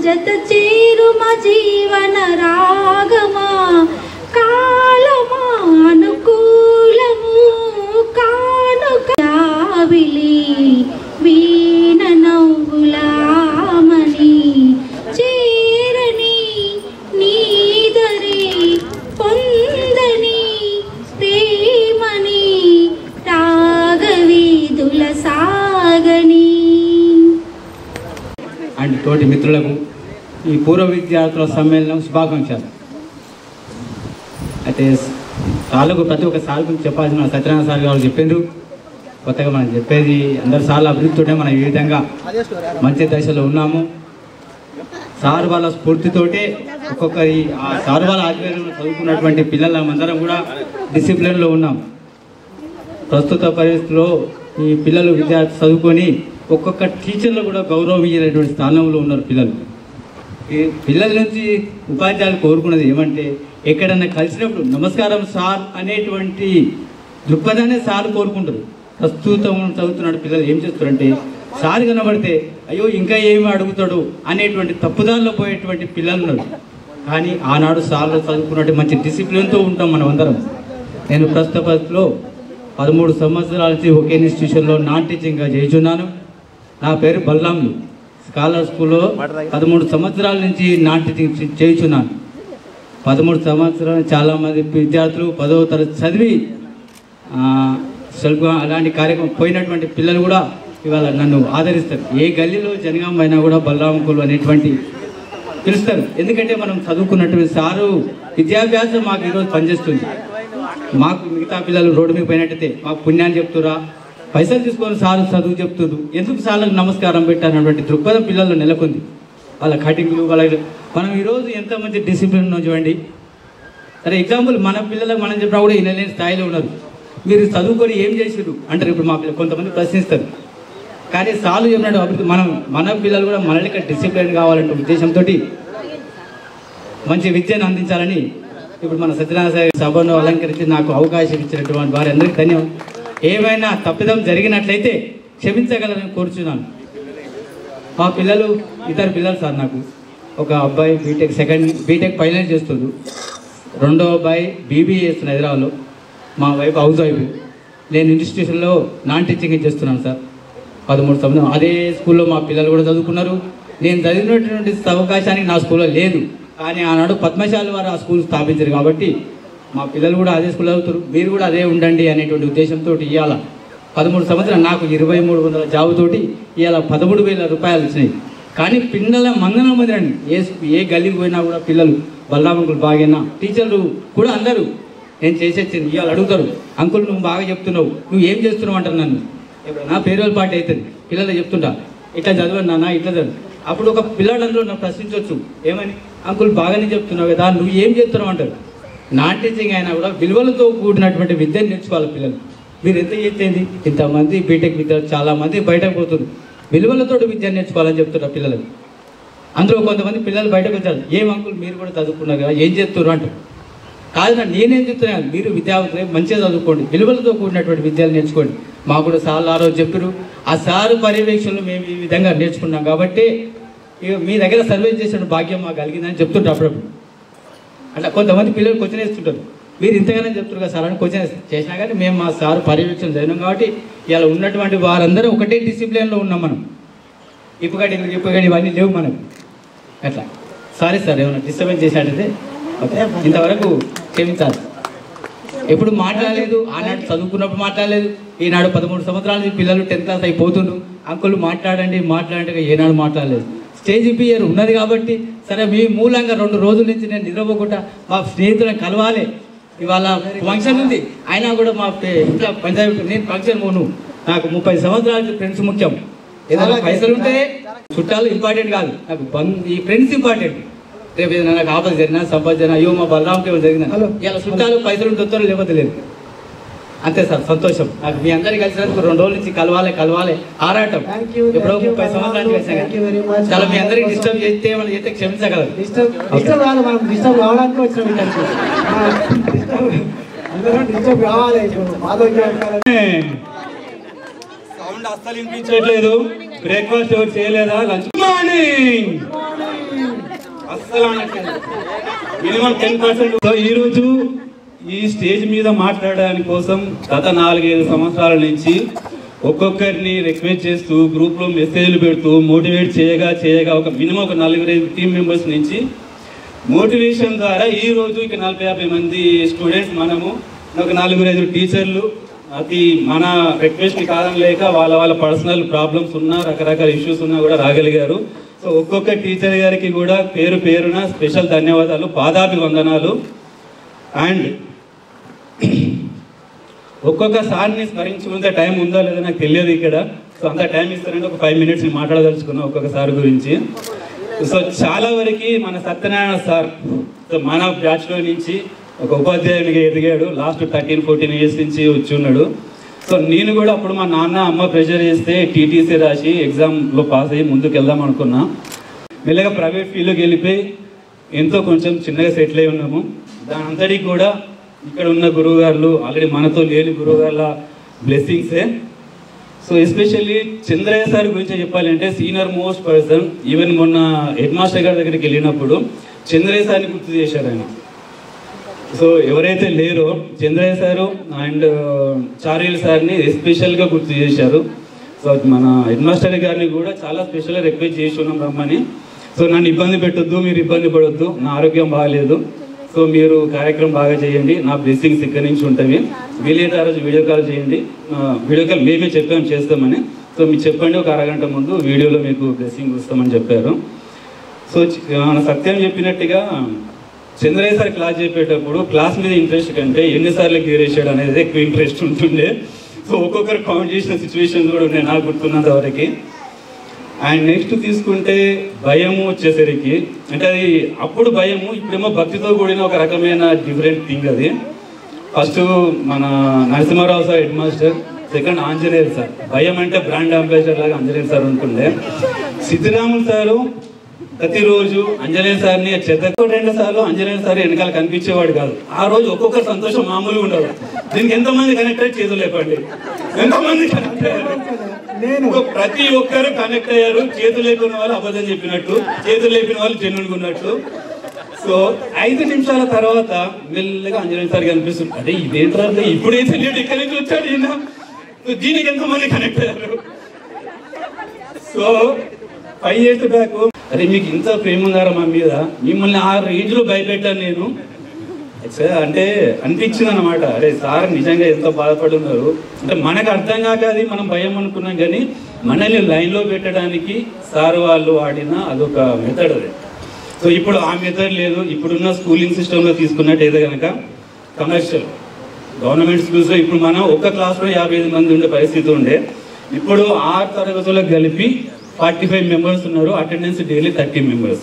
జత చేరుమ జీవన రాగమా కాలమా అనుకూలము కానుక జావిలి వీణ నవ్వులామని చేరని నీదరి పొందని ప్రేమని రాగవీధుల సాగని. అండ్ తోటి మిత్రులకు ఈ పూర్వ విద్యార్థుల సమ్మేళనం శుభాకాంక్షలు. అయితే సార్లకు ప్రతి ఒక్క సార్ గురించి చెప్పాల్సిన సత్యనారాయణ సార్ గారు చెప్పిండ్రు. కొత్తగా మనం చెప్పేది అందరు సార్లు అభివృద్ధితోనే మనం ఈ విధంగా మంచి దశలో ఉన్నాము. సార్ వాళ్ళ స్ఫూర్తితోటే ఒక్కొక్కరి ఆ సార్ వాళ్ళ ఆధ్వర్యంలో చదువుకున్నటువంటి పిల్లలందరం కూడా డిసిప్లిన్లో ఉన్నాం. ప్రస్తుత పరిస్థితుల్లో ఈ పిల్లలు విద్యార్థి చదువుకొని ఒక్కొక్క టీచర్లు కూడా గౌరవం ఇయ్యేటువంటి స్థానంలో ఉన్నారు పిల్లలు. ఈ పిల్లల నుంచి ఉపాధ్యాయులు కోరుకున్నది ఏమంటే ఎక్కడన్నా కలిసినప్పుడు నమస్కారం సార్ అనేటువంటి దృక్పథాన్ని సార్ కోరుకుంటారు. ప్రస్తుతం చదువుతున్నాడు పిల్లలు ఏం చేస్తారంటే సార్ కనబడితే అయ్యో ఇంకా ఏమి అడుగుతాడు అనేటువంటి తప్పుదారిలో పోయేటువంటి పిల్లలు ఉన్నారు. కానీ ఆనాడు సార్లు చదువుకున్నట్టు మంచి డిసిప్లిన్తో ఉంటాం మనం అందరం. నేను ప్రస్తుత పరిస్థితిలో 13 సంవత్సరాల నుంచి ఒకే ఇన్స్టిట్యూషన్లో నాన్ టీచింగ్గా చేస్తున్నాను. నా పేరు బల్లాంలు. స్కాలర్ స్కూల్లో 13 సంవత్సరాల నుంచి నాన్ టీచింగ్ చేస్తున్నాను. 13 సంవత్సరాలు చాలామంది విద్యార్థులు 10వ తరగతి చదివి స్వల్ప అలాంటి కార్యక్రమం పోయినటువంటి పిల్లలు కూడా ఇవాళ నన్ను ఆదరిస్తారు. ఏ గల్లీలో జనగాం అయినా కూడా బలరాంకులు అనేటువంటి పిలుస్తారు. ఎందుకంటే మనం చదువుకున్నటువంటి సారు విద్యాభ్యాసం మాకు ఈరోజు పనిచేస్తుంది. మాకు మిగతా పిల్లలు రోడ్డు మీద పోయినట్టయితే మాకు పుణ్యాన్ని చెప్తురా, పైసలు తీసుకొని సారు చదువు చెప్తున్నారు, ఎందుకు సార్లకు నమస్కారం పెట్టాలన్నటువంటి దృక్పథం పిల్లల్లో నెలకొంది. వాళ్ళ కటింగ్లు వాళ్ళ మనం ఈరోజు ఎంత మంచి డిసిప్లిన్ ఉన్నాం చూడండి. సరే ఎగ్జాంపుల్ మన పిల్లలకు మనం చెప్పినా కూడా వినలేని స్థాయిలో ఉన్నారు. మీరు చదువుకొని ఏం చేసారు అంటారు. ఇప్పుడు మా పిల్లలు కొంతమంది ప్రశ్నిస్తారు. కానీ సార్లు చెప్పినట్టు అభివృద్ధి మన పిల్లలు కూడా మన లెక్క డిసిప్లిన్ కావాలంటే ఉద్దేశంతో మంచి విద్యను అందించాలని ఇప్పుడు మన సత్యనారాయణ సభను అలంకరించి నాకు అవకాశం ఇచ్చినటువంటి వారందరికీ ధన్యవాదాలు. ఏమైనా తప్పిదం జరిగినట్లయితే క్షమించగలరని కోరుచున్నాను. మా పిల్లలు ఇద్దరు పిల్లలు సార్. నాకు ఒక అబ్బాయి బీటెక్ ఫైనల్ చేస్తుంది, రెండో అబ్బాయి బీబీఏ చేస్తున్న హైదరాబాద్లో, మా వైఫ్ హౌస్ వైఫ్. నేను ఇన్స్టిట్యూషన్లో నాన్ టీచింగ్ చేస్తున్నాను సార్. 13 సంవత్సరం అదే స్కూల్లో మా పిల్లలు కూడా చదువుకున్నారు. నేను చదివినటువంటి అవకాశానికి నా స్కూల్లో లేదు, కానీ ఆనాడు పద్మశాలి వారు ఆ స్కూల్ స్థాపించారు కాబట్టి మా పిల్లలు కూడా అదే స్కూల్లో చదువుతారు. మీరు కూడా అదే ఉండండి అనేటువంటి ఉద్దేశంతో ఇవాళ 13 సంవత్సరాలు నాకు 2300 జాబుతోటి ఇవాళ 13,000 రూపాయలు వచ్చినాయి. కానీ పిల్లల మందనం మందిరండి. ఏ గల్లీకి పోయినా కూడా పిల్లలు బలరామంకులు బాగైనా టీచర్లు కూడా అందరూ నేను చేసేచ్చింది ఇవాళ అడుగుతారు, అంకుల్ నువ్వు బాగా చెప్తున్నావు, నువ్వు ఏం చేస్తున్నావు అంటారు నన్ను. ఇప్పుడు నా పేరువల్ పార్టీ అవుతుంది, పిల్లలు చెప్తుంటా ఇట్లా చదవండి నాన్న ఇట్లా చదువు. అప్పుడు ఒక పిల్లాడందరూ నన్ను ప్రశ్నించవచ్చు, ఏమని అంకుల్ బాగానే చెప్తున్నావు కదా నువ్వు ఏం చేస్తున్నావు అంటారు. నాన్ టీచింగ్ అయినా కూడా విలువలతో కూడినటువంటి విద్యను నేర్చుకోవాలి పిల్లలు. మీరు ఎంత చేసేది ఇంతమంది బీటెక్ విద్యార్థులు చాలామంది బయటకు పోతున్నారు, విలువలతో విద్యను నేర్చుకోవాలని చెప్తున్నారు పిల్లలకు. అందులో కొంతమంది పిల్లలు బయటకు వచ్చారు, ఏం అంకుల్ మీరు కూడా చదువుకున్నారు కదా ఏం చేస్తున్నారు అంటారు. కాదు నేనేం చెప్తున్నాను, మీరు విద్యార్థులే మంచిగా చదువుకోండి, విలువలతో కూడినటువంటి విద్యలు నేర్చుకోండి. మాకు కూడా సార్లు ఆ రోజు చెప్పారు. ఆ సారు పర్యవేక్షణలు మేము ఈ విధంగా నేర్చుకున్నాం కాబట్టి మీ దగ్గర సర్వే చేసిన భాగ్యం మాకు కలిగిందని చెప్తుంటారు అప్పుడప్పుడు. అట్లా కొంతమంది పిల్లలు క్వశ్చన్ వేస్తుంటారు, మీరు ఇంతగానే చెప్తున్నారు కదా సార్ అని క్వశ్చన్ చేసినా కానీ మేము మా సార్ పర్యవేక్షణ జరిగినాం కాబట్టి ఇలా ఉన్నటువంటి వారందరూ ఒకటే డిసిప్లిన్లో ఉన్నాం. మనం ఇప్పుగడి ఇవన్నీ లేవు మనకు. అట్లా సారీ సార్ ఏమైనా డిస్టర్బెన్స్ చేసినట్టయితే ఇంతవరకు క్షమించాలి. ఎప్పుడు మాట్లాడలేదు, ఆనాడు చదువుకున్నప్పుడు మాట్లాడలేదు, ఈనాడు 13 సంవత్సరాల నుంచి పిల్లలు 10th క్లాస్ అయిపోతుండ్రు, అంకులు మాట్లాడండి ఏనాడు మాట్లాడలేదు. స్టేజ్ ఫియర్ ఉన్నది కాబట్టి సరే మీ మూలంగా 2 రోజుల నుంచి నేను నిద్రపోకుండా మా స్నేహితులను కలవాలి. ఇవాళ ఫంక్షన్ ఉంది అయినా కూడా మా ఇంట్లో పంచాయతీ నేను ఫంక్షన్ పోను. నాకు 30 సంవత్సరాల ఫ్రెండ్స్ ముఖ్యం. ఏదైనా పైసలు ఉంటే చుట్టాలు ఇంపార్టెంట్ కాదు, నాకు ఈ ఫ్రెండ్స్ ఇంపార్టెంట్. రేపు ఏదైనా నాకు ఆపద జరిగినా సంపద జరిగినా అయ్యో మా బలరాంకి ఏమైనా జరిగినా ఇలా చుట్టాలు పైసలు ఉంటుందో లేకపోతే లేదు. అంతే సార్, సంతోషం. నాకు మీ అందరికీ కలిసినందుకు 2 రోజుల నుంచి కలవాలి ఆరాటం. ఎప్పుడో 30 సంవత్సరాల నుంచి కలిసాను. చాలా మీ అందరికీ డిస్టర్బ్ చేస్తే మనం చేస్తే క్షమించగలరు. సౌండ్ అస్సలు వినిపించట్లేదు. బ్రేక్ఫాస్ట్ ఎవరు చేయలేదా? లంచ్ మార్నింగ్ అస్సలు అనట్లేదు. మినిమం 10%. సో ఈరోజు ఈ స్టేజ్ మీద మాట్లాడడానికి కోసం గత 4-5 సంవత్సరాల నుంచి ఒక్కొక్కరిని రిక్వెస్ట్ చేస్తూ గ్రూప్లో మెసేజ్లు పెడుతూ మోటివేట్ చేయగా ఒక మినిమం ఒక 4-5 టీమ్ మెంబర్స్ నుంచి మోటివేషన్ ద్వారా ఈరోజు ఇక 40-50 మంది స్టూడెంట్స్, మనము ఒక 4-5 టీచర్లు అది మన రిక్వెస్ట్ని కాదనలేక వాళ్ళ పర్సనల్ ప్రాబ్లమ్స్ ఉన్నా రకరకాల ఇష్యూస్ ఉన్నా కూడా రాగలిగారు. సో ఒక్కొక్క టీచర్ గారికి కూడా పేరున స్పెషల్ ధన్యవాదాలు, పాదాభివందనాలు. అండ్ ఒక్కొక్క సార్ని స్మరించుకుంటే టైం ఉందో లేదో నాకు తెలియదు ఇక్కడ. సో అంత టైం ఇస్తారంటే ఒక 5 minutes మాట్లాడదలుచుకున్నాం ఒక్కొక్క సార్ గురించి. సో చాలా వరకు మన సత్యనారాయణ సార్ సో మన బ్యాచ్లో నుంచి ఒక ఉపాధ్యాయునిగా ఎదిగాడు. లాస్ట్ 13-14 years నుంచి వచ్చి ఉన్నాడు. సో నేను కూడా అప్పుడు మా నాన్న అమ్మ ప్రెషర్ చేస్తే టీటీసీ రాసి ఎగ్జామ్లో పాస్ అయ్యి ముందుకు వెళ్దాం అనుకున్నా. మెల్లగా ప్రైవేట్ ఫీల్డ్లోకి వెళ్ళిపోయి ఎంతో కొంచెం చిన్నగా సెటిల్ అయి ఉన్నాము. దాని అంతటికి కూడా ఇక్కడ ఉన్న గురువుగారులు, ఆల్రెడీ మనతో లేని గురువుగారుల బ్లెస్సింగ్సే. సో ఎస్పెషల్లీ చంద్రయ్య సార్ గురించి చెప్పాలంటే సీనియర్ మోస్ట్ పర్సన్. ఈవెన్ మొన్న హెడ్ మాస్టర్ గారి దగ్గరికి వెళ్ళినప్పుడు చంద్రయ్య సార్ని గుర్తు చేశారు ఆయన. సో ఎవరైతే లేరో చంద్రయ్య సారు అండ్ చారీల్ సార్ని ఎస్పెషల్గా గుర్తు చేశారు. సో మన హెడ్ మాస్టర్ గారిని కూడా చాలా స్పెషల్గా రిక్వెస్ట్ చేసి ఉన్నాం రమ్మని. సో నన్ను ఇబ్బంది పెట్టొద్దు, మీరు ఇబ్బంది పడొద్దు, నా ఆరోగ్యం బాగాలేదు, సో మీరు కార్యక్రమం బాగా చేయండి, నా బ్లెస్సింగ్స్ ఇక్కడ నుంచి ఉంటుంది, వీలైతే ఆ రోజు వీడియో కాల్ చేయండి, వీడియో కాల్ మేమే చెప్పాము చేస్తామని. సో మీరు చెప్పండి, ఒక అరగంట ముందు వీడియోలో మీకు బ్లెస్సింగ్ ఇస్తామని చెప్పారు. సో మన సత్యం చెప్పినట్టుగా చంద్రయ్య సార్ క్లాస్ చెప్పేటప్పుడు క్లాస్ మీద ఇంట్రెస్ట్ కంటే ఎన్నిసార్లు గేరేసాడు అనేది ఎక్కువ ఇంట్రెస్ట్ ఉంటుండే. సో ఒక్కొక్కరు కౌంట్ చేసిన సిచ్యువేషన్స్ కూడా ఉన్నాయి నాకు గుర్తున్నంత వరకు. అండ్ నెక్స్ట్ తీసుకుంటే భయము వచ్చేసరికి అంటే అది అప్పుడు భయము, ఇప్పుడేమో భక్తితో కూడిన ఒక రకమైన డిఫరెంట్ థింగ్. అది ఫస్ట్ మన Narasimharao sir headmaster, second Anjaneyulu sir. భయం అంటే బ్రాండ్ అంబాసిడర్ లాగా ఆంజనేయులు సార్ ఉంటుండే. సిద్ధిరాములు సారు ప్రతిరోజు ఆంజనేయ సార్ని చెత్తకు 2 సార్లు ఆంజనేయ సార్ వెనకాల కనిపించేవాడు కాదు. ఆ రోజు ఒక్కొక్కరు సంతోషం మామూలుగా ఉండదు. దీనికి ఎంతమంది కనెక్ట్ అయ్యి చేతులు లేపండి, ఎంతమంది కనెక్ట్ అయ్యారు? ప్రతి ఒక్కరు కనెక్ట్ అయ్యారు. చేతులు లేపిన వాళ్ళు అబద్ధం చెప్పినట్టు, చేతులు లేపిన వాళ్ళు జెన్యున్గా ఉన్నట్టు. సో 5 నిమిషాల తర్వాత మెల్లగా ఆంజనేయ సార్ కనిపిస్తుంది. అదే ఇదేంటో ఇప్పుడైతే లేడు, ఇక్కడి నుంచి వచ్చాడు ఈయన. దీనికి ఎంతమంది కనెక్ట్ అయ్యారు? సో 5 years బ్యాక్ అరే మీకు ఇంత ప్రేమ ఉందారా మా మీద, మిమ్మల్ని ఆ రేంజ్లో భయపెట్టాను నేను అంటే అనిపించింది అనమాట. అరే సార్ నిజంగా ఎంత బాధపడి ఉన్నారు అంటే మనకు అర్థం కాక అది మనం భయం అనుకున్నాం, కానీ మనల్ని లైన్లో పెట్టడానికి సార్ వాళ్ళు వాడిన అదొక మెథడ్ అది. సో ఇప్పుడు ఆ మెథడ్ లేదు. ఇప్పుడున్న స్కూలింగ్ సిస్టంలో తీసుకున్నట్టయితే కనుక కమర్షియల్ గవర్నమెంట్ స్కూల్స్లో ఇప్పుడు మనం ఒక క్లాస్లో 55 మంది ఉండే పరిస్థితి ఉండే. ఇప్పుడు 6 తరగతులకు కలిపి 45 members ఉన్నారు. Attendance daily 30 members.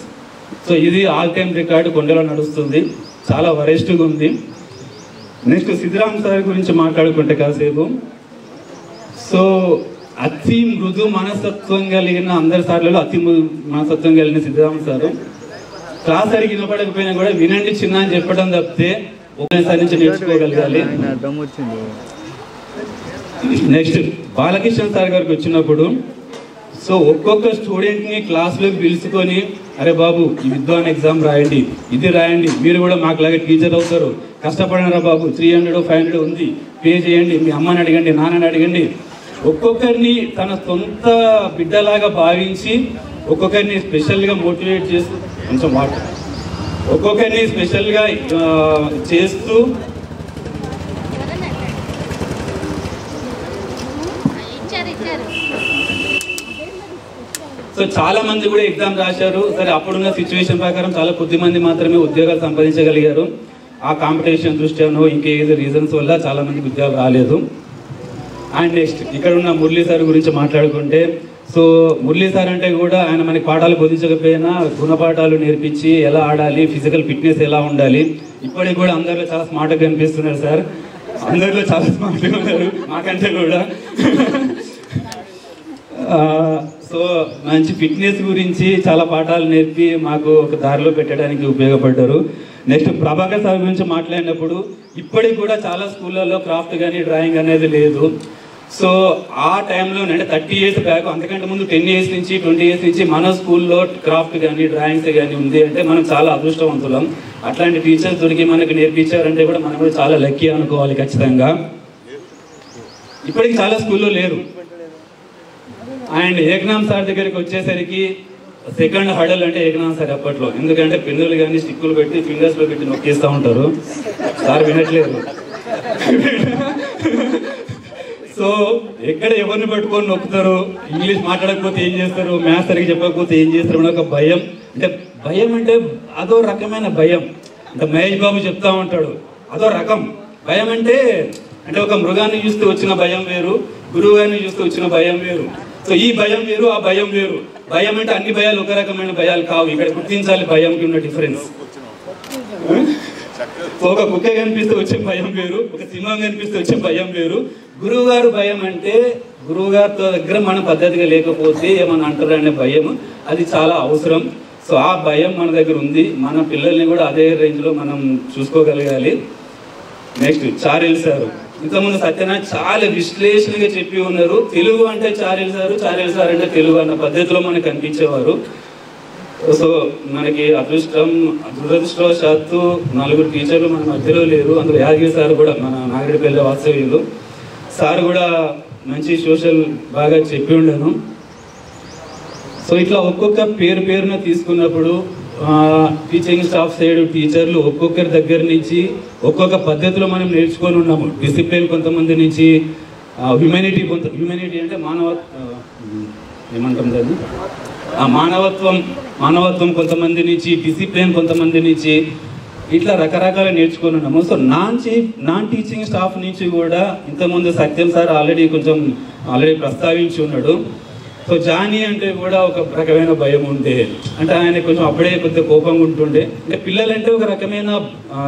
సో ఇది ఆల్ టైమ్ రికార్డు కొండలో నడుస్తుంది, చాలా వరెస్ట్గా ఉంది. నెక్స్ట్ సిద్ధిరామ్ సార్ గురించి మాట్లాడుకుంటే కాసేపు. సో అతి మృదు మనస్తత్వం కలిగిన అందరి సార్లలో అతి మనస్తత్వం కలిగిన సిద్ధిరామ్ సారు. క్లాస్ అడిగి వినపడకపోయినా కూడా వినండి చిన్న అని చెప్పడం తప్పితే ఒకసారి నుంచి నేర్చుకోగలగాలి. నెక్స్ట్ బాలకృష్ణ సార్ గారికి వచ్చినప్పుడు సో ఒక్కొక్క స్టూడెంట్ని క్లాస్లోకి పిలుచుకొని అరే బాబు ఈ విద్వాన్ ఎగ్జామ్ రాయండి, ఇది రాయండి, మీరు కూడా మాకులాగా టీచర్ అవుతారు, కష్టపడరా బాబు, 300-500 ఉంది, పే చేయండి, మీ అమ్మని అడగండి, నాన్నని అడగండి. ఒక్కొక్కరిని తన సొంత బిడ్డలాగా భావించి ఒక్కొక్కరిని స్పెషల్గా మోటివేట్ చేస్తూ కొంచెం వాటర్ ఒక్కొక్కరిని స్పెషల్గా చేస్తూ సో చాలా మంది కూడా ఎగ్జామ్ రాశారు. సరే అప్పుడున్న సిచ్యువేషన్ ప్రకారం చాలా కొద్ది మంది మాత్రమే ఉద్యోగాలు సంపాదించగలిగారు. ఆ కాంపిటీషన్ దృష్ట్యానో ఇంకేదో రీజన్స్ వల్ల చాలా మందికి ఉద్యోగాలు రాలేదు. అండ్ నెక్స్ట్ ఇక్కడ ఉన్న మురళీ సార్ గురించి మాట్లాడుకుంటే సో మురళీ సార్ అంటే కూడా ఆయన మనకి పాఠాలు బోధించకపోయినా గుణపాఠాలు నేర్పించి ఎలా ఆడాలి, ఫిజికల్ ఫిట్నెస్ ఎలా ఉండాలి, ఇప్పటికి కూడా అందరిలో చాలా స్మార్ట్గా కనిపిస్తున్నారు సార్. అందరిలో చాలా స్మార్ట్గా ఉన్నారు మాకంటే కూడా. సో మంచి ఫిట్నెస్ గురించి చాలా పాఠాలు నేర్పి మాకు ఒక దారిలో పెట్టడానికి ఉపయోగపడ్డారు. నెక్స్ట్ ప్రభాకర్ సార్ గురించి మాట్లాడినప్పుడు ఇప్పటికి కూడా చాలా స్కూళ్ళల్లో క్రాఫ్ట్ కానీ డ్రాయింగ్ అనేది లేదు. సో ఆ టైంలో అంటే 30 years బ్యాక్, అంతకంటే ముందు 10 years నుంచి 20 years నుంచి మన స్కూల్లో క్రాఫ్ట్ కానీ డ్రాయింగ్స్ కానీ ఉంది అంటే మనం చాలా అదృష్టవంతులం. అట్లాంటి టీచర్స్ దొరికి మనకు నేర్పించారంటే కూడా మనం కూడా చాలా లక్కీ అనుకోవాలి ఖచ్చితంగా. ఇప్పటికి చాలా స్కూల్లో లేరు. అండ్ ఏకనామ్ సార్ దగ్గరికి వచ్చేసరికి సెకండ్ హడల్ అంటే ఏకనామ్ సార్ అప్పట్లో, ఎందుకంటే పెన్నులు కానీ స్టిక్కులు పెట్టి ఫింగర్స్లో పెట్టి నొక్కేస్తూ ఉంటారు. సార్ వినట్లేదు. సో ఎక్కడ ఎవరిని పట్టుకొని నొక్కుతారు, ఇంగ్లీష్ మాట్లాడకపోతే ఏం చేస్తారు, మ్యాథ్స్ సరిగ్గా చెప్పకపోతే ఏం చేస్తారు అని ఒక భయం. అంటే భయం అంటే అదో రకమైన భయం. అంటే మహేష్ బాబు చెప్తా ఉంటాడు, అదో రకం భయం. అంటే ఒక మృగాన్ని చూస్తూ వచ్చిన భయం వేరు, గురువు గారిని చూస్తూ వచ్చిన భయం వేరు. సో ఈ భయం వేరు, ఆ భయం వేరు. భయం అంటే అన్ని భయాలు ఒక రకమైన భయాలు కావు. ఇక్కడ గుర్తించాలి భయంకి ఉన్న డిఫరెన్స్. ఒక కుక్క కనిపిస్తే వచ్చే భయం వేరు, ఒక సింహం కనిపిస్తే వచ్చే భయం వేరు. గురువు గారు భయం అంటే గురువు గారితో దగ్గర మన పద్ధతిగా లేకపోతే ఏమన్నా అంటారనే భయం, అది చాలా అవసరం. సో ఆ భయం మన దగ్గర ఉంది. మన పిల్లల్ని కూడా అదే రేంజ్లో మనం చూసుకోగలగాలి. నెక్స్ట్ చారెల్ సారు, ఇంతకుముందు సత్యనారాయణ చాలా విశ్లేషణగా చెప్పి ఉన్నారు. తెలుగు అంటే చారెల్ సారు, చారెల్ సార్ అంటే తెలుగు అన్న పద్ధతిలో మనకు కనిపించేవారు. సో మనకి దురదృష్టవశాత్తు 4 టీచర్లు మన మధ్యలో లేరు. అందులో యాదగిరి సార్ కూడా, మన నాగరిపల్లి వాస్తవ్యులు సార్ కూడా మంచి సోషల్ బాగా చెప్పి ఉండను. సో ఇట్లా ఒక్కొక్క పేరున తీసుకున్నప్పుడు టీచింగ్ స్టాఫ్ సైడ్ టీచర్లు ఒక్కొక్కరి దగ్గర నుంచి ఒక్కొక్క పద్ధతిలో మనం నేర్చుకొని ఉన్నాము. డిసిప్లిన్ కొంతమంది నుంచి, హ్యూమానిటీ హ్యూమానిటీ అంటే ఏమంటాం దాన్ని, మానవత్వం కొంతమంది నుంచి, డిసిప్లిన్ కొంతమంది నుంచి, ఇట్లా రకరకాల నేర్చుకొని ఉన్నాము. సో నాన్ టీచింగ్ స్టాఫ్ నుంచి కూడా ఇంతకుముందు సత్యం సార్ ఆల్రెడీ ప్రస్తావించి ఉన్నాడు. సో జానీ అంటే కూడా ఒక రకమైన భయం ఉండే, అంటే ఆయన కొంచెం అప్పుడే కొద్దిగా కోపంగా ఉంటుండే. అంటే పిల్లలంటే ఒక రకమైన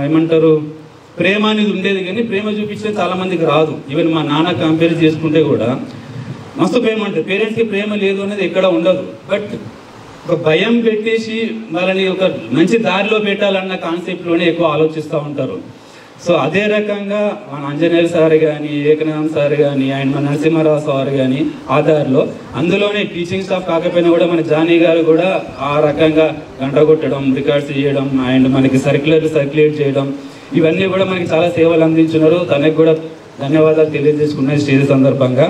ఏమంటారు ప్రేమ అనేది ఉండేది, కానీ ప్రేమ చూపించడం చాలా మందికి రాదు. ఈవెన్ మా నాన్న కంపేర్ చేసుకుంటే కూడా మస్తు ప్రేమ ఉంటుంది. పేరెంట్స్కి ప్రేమ లేదు అనేది ఎక్కడ ఉండదు. బట్ ఒక భయం పెట్టేసి వాళ్ళని ఒక మంచి దారిలో పెట్టాలన్న కాన్సెప్ట్లోనే ఎక్కువ ఆలోచిస్తూ ఉంటారు. సో అదే రకంగా మన ఆంజనేయులు సార్ కానీ, ఏకనాథం సార్ కానీ, అండ్ మన నరసింహారావు సార్ కానీ ఆధార్లో, అందులోనే టీచింగ్ స్టాఫ్ కాకపోయినా కూడా మన జానీ గారు కూడా ఆ రకంగా గంట కొట్టడం, రికార్డ్స్ చేయడం, అండ్ మనకి సర్క్యులేట్ చేయడం, ఇవన్నీ కూడా మనకి చాలా సేవలు అందించున్నారు. తనకు కూడా ధన్యవాదాలు తెలియజేసుకున్నాయి స్టేజ్ సందర్భంగా.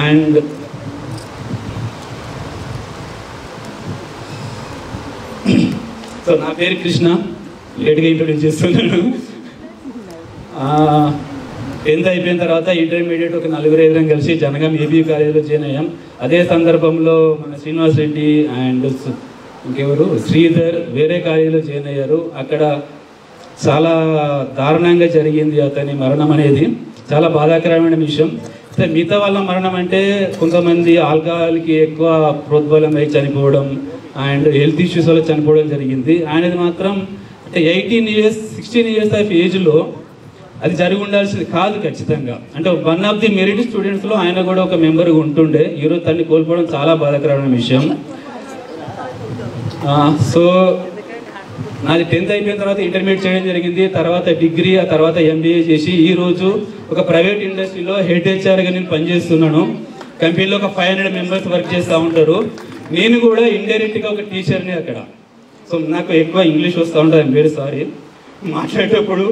అండ్ సో నా పేరు కృష్ణ, లేట్గా ఇంట్రొడ్యూస్ చేస్తున్నాను. 10th అయిపోయిన తర్వాత ఇంటర్మీడియట్ ఒక 4-5 కలిసి జనగాం ఏబీ కాలేజీలో జాయిన్ అయ్యాం. అదే సందర్భంలో మన శ్రీనివాస్ రెడ్డి అండ్ ఇంకెవరు శ్రీధర్ వేరే కాలేజీలో జాయిన్ అయ్యారు. అక్కడ చాలా దారుణంగా జరిగింది అతని మరణం అనేది, చాలా బాధాకరమైన విషయం. అయితే మిగతా వాళ్ళ మరణం అంటే కొంతమంది ఆల్కహాల్కి ఎక్కువ ప్రోద్బలం అయి చనిపోవడం అండ్ హెల్త్ ఇష్యూస్ వల్ల చనిపోవడం జరిగింది. ఆయనది మాత్రం అంటే 16 years ఆఫ్ ఏజ్లో అది జరిగి ఉండాల్సింది కాదు ఖచ్చితంగా. అంటే 1 of the మెరిట్ స్టూడెంట్స్లో ఆయన కూడా ఒక మెంబర్గా ఉంటుండే. ఈరోజు తన్ని కోల్పోవడం చాలా బాధాకరమైన విషయం. సో నాది 10th అయిపోయిన తర్వాత ఇంటర్మీడియట్ చేయడం జరిగింది. తర్వాత డిగ్రీ, ఆ తర్వాత MBA చేసి ఈరోజు ఒక ప్రైవేట్ ఇండస్ట్రీలో హెడ్ హెచ్ఆర్గా నేను పనిచేస్తున్నాను. కంపెనీలో ఒక 500 మెంబర్స్ వర్క్ చేస్తూ ఉంటారు. నేను కూడా ఇండైరెక్ట్గా ఒక టీచర్ని అక్కడ. సో నాకు ఎక్కువ ఇంగ్లీష్ వస్తూ ఉంటుంది, ఐఎమ్ వెరీ సారీ. మాట్లాడేటప్పుడు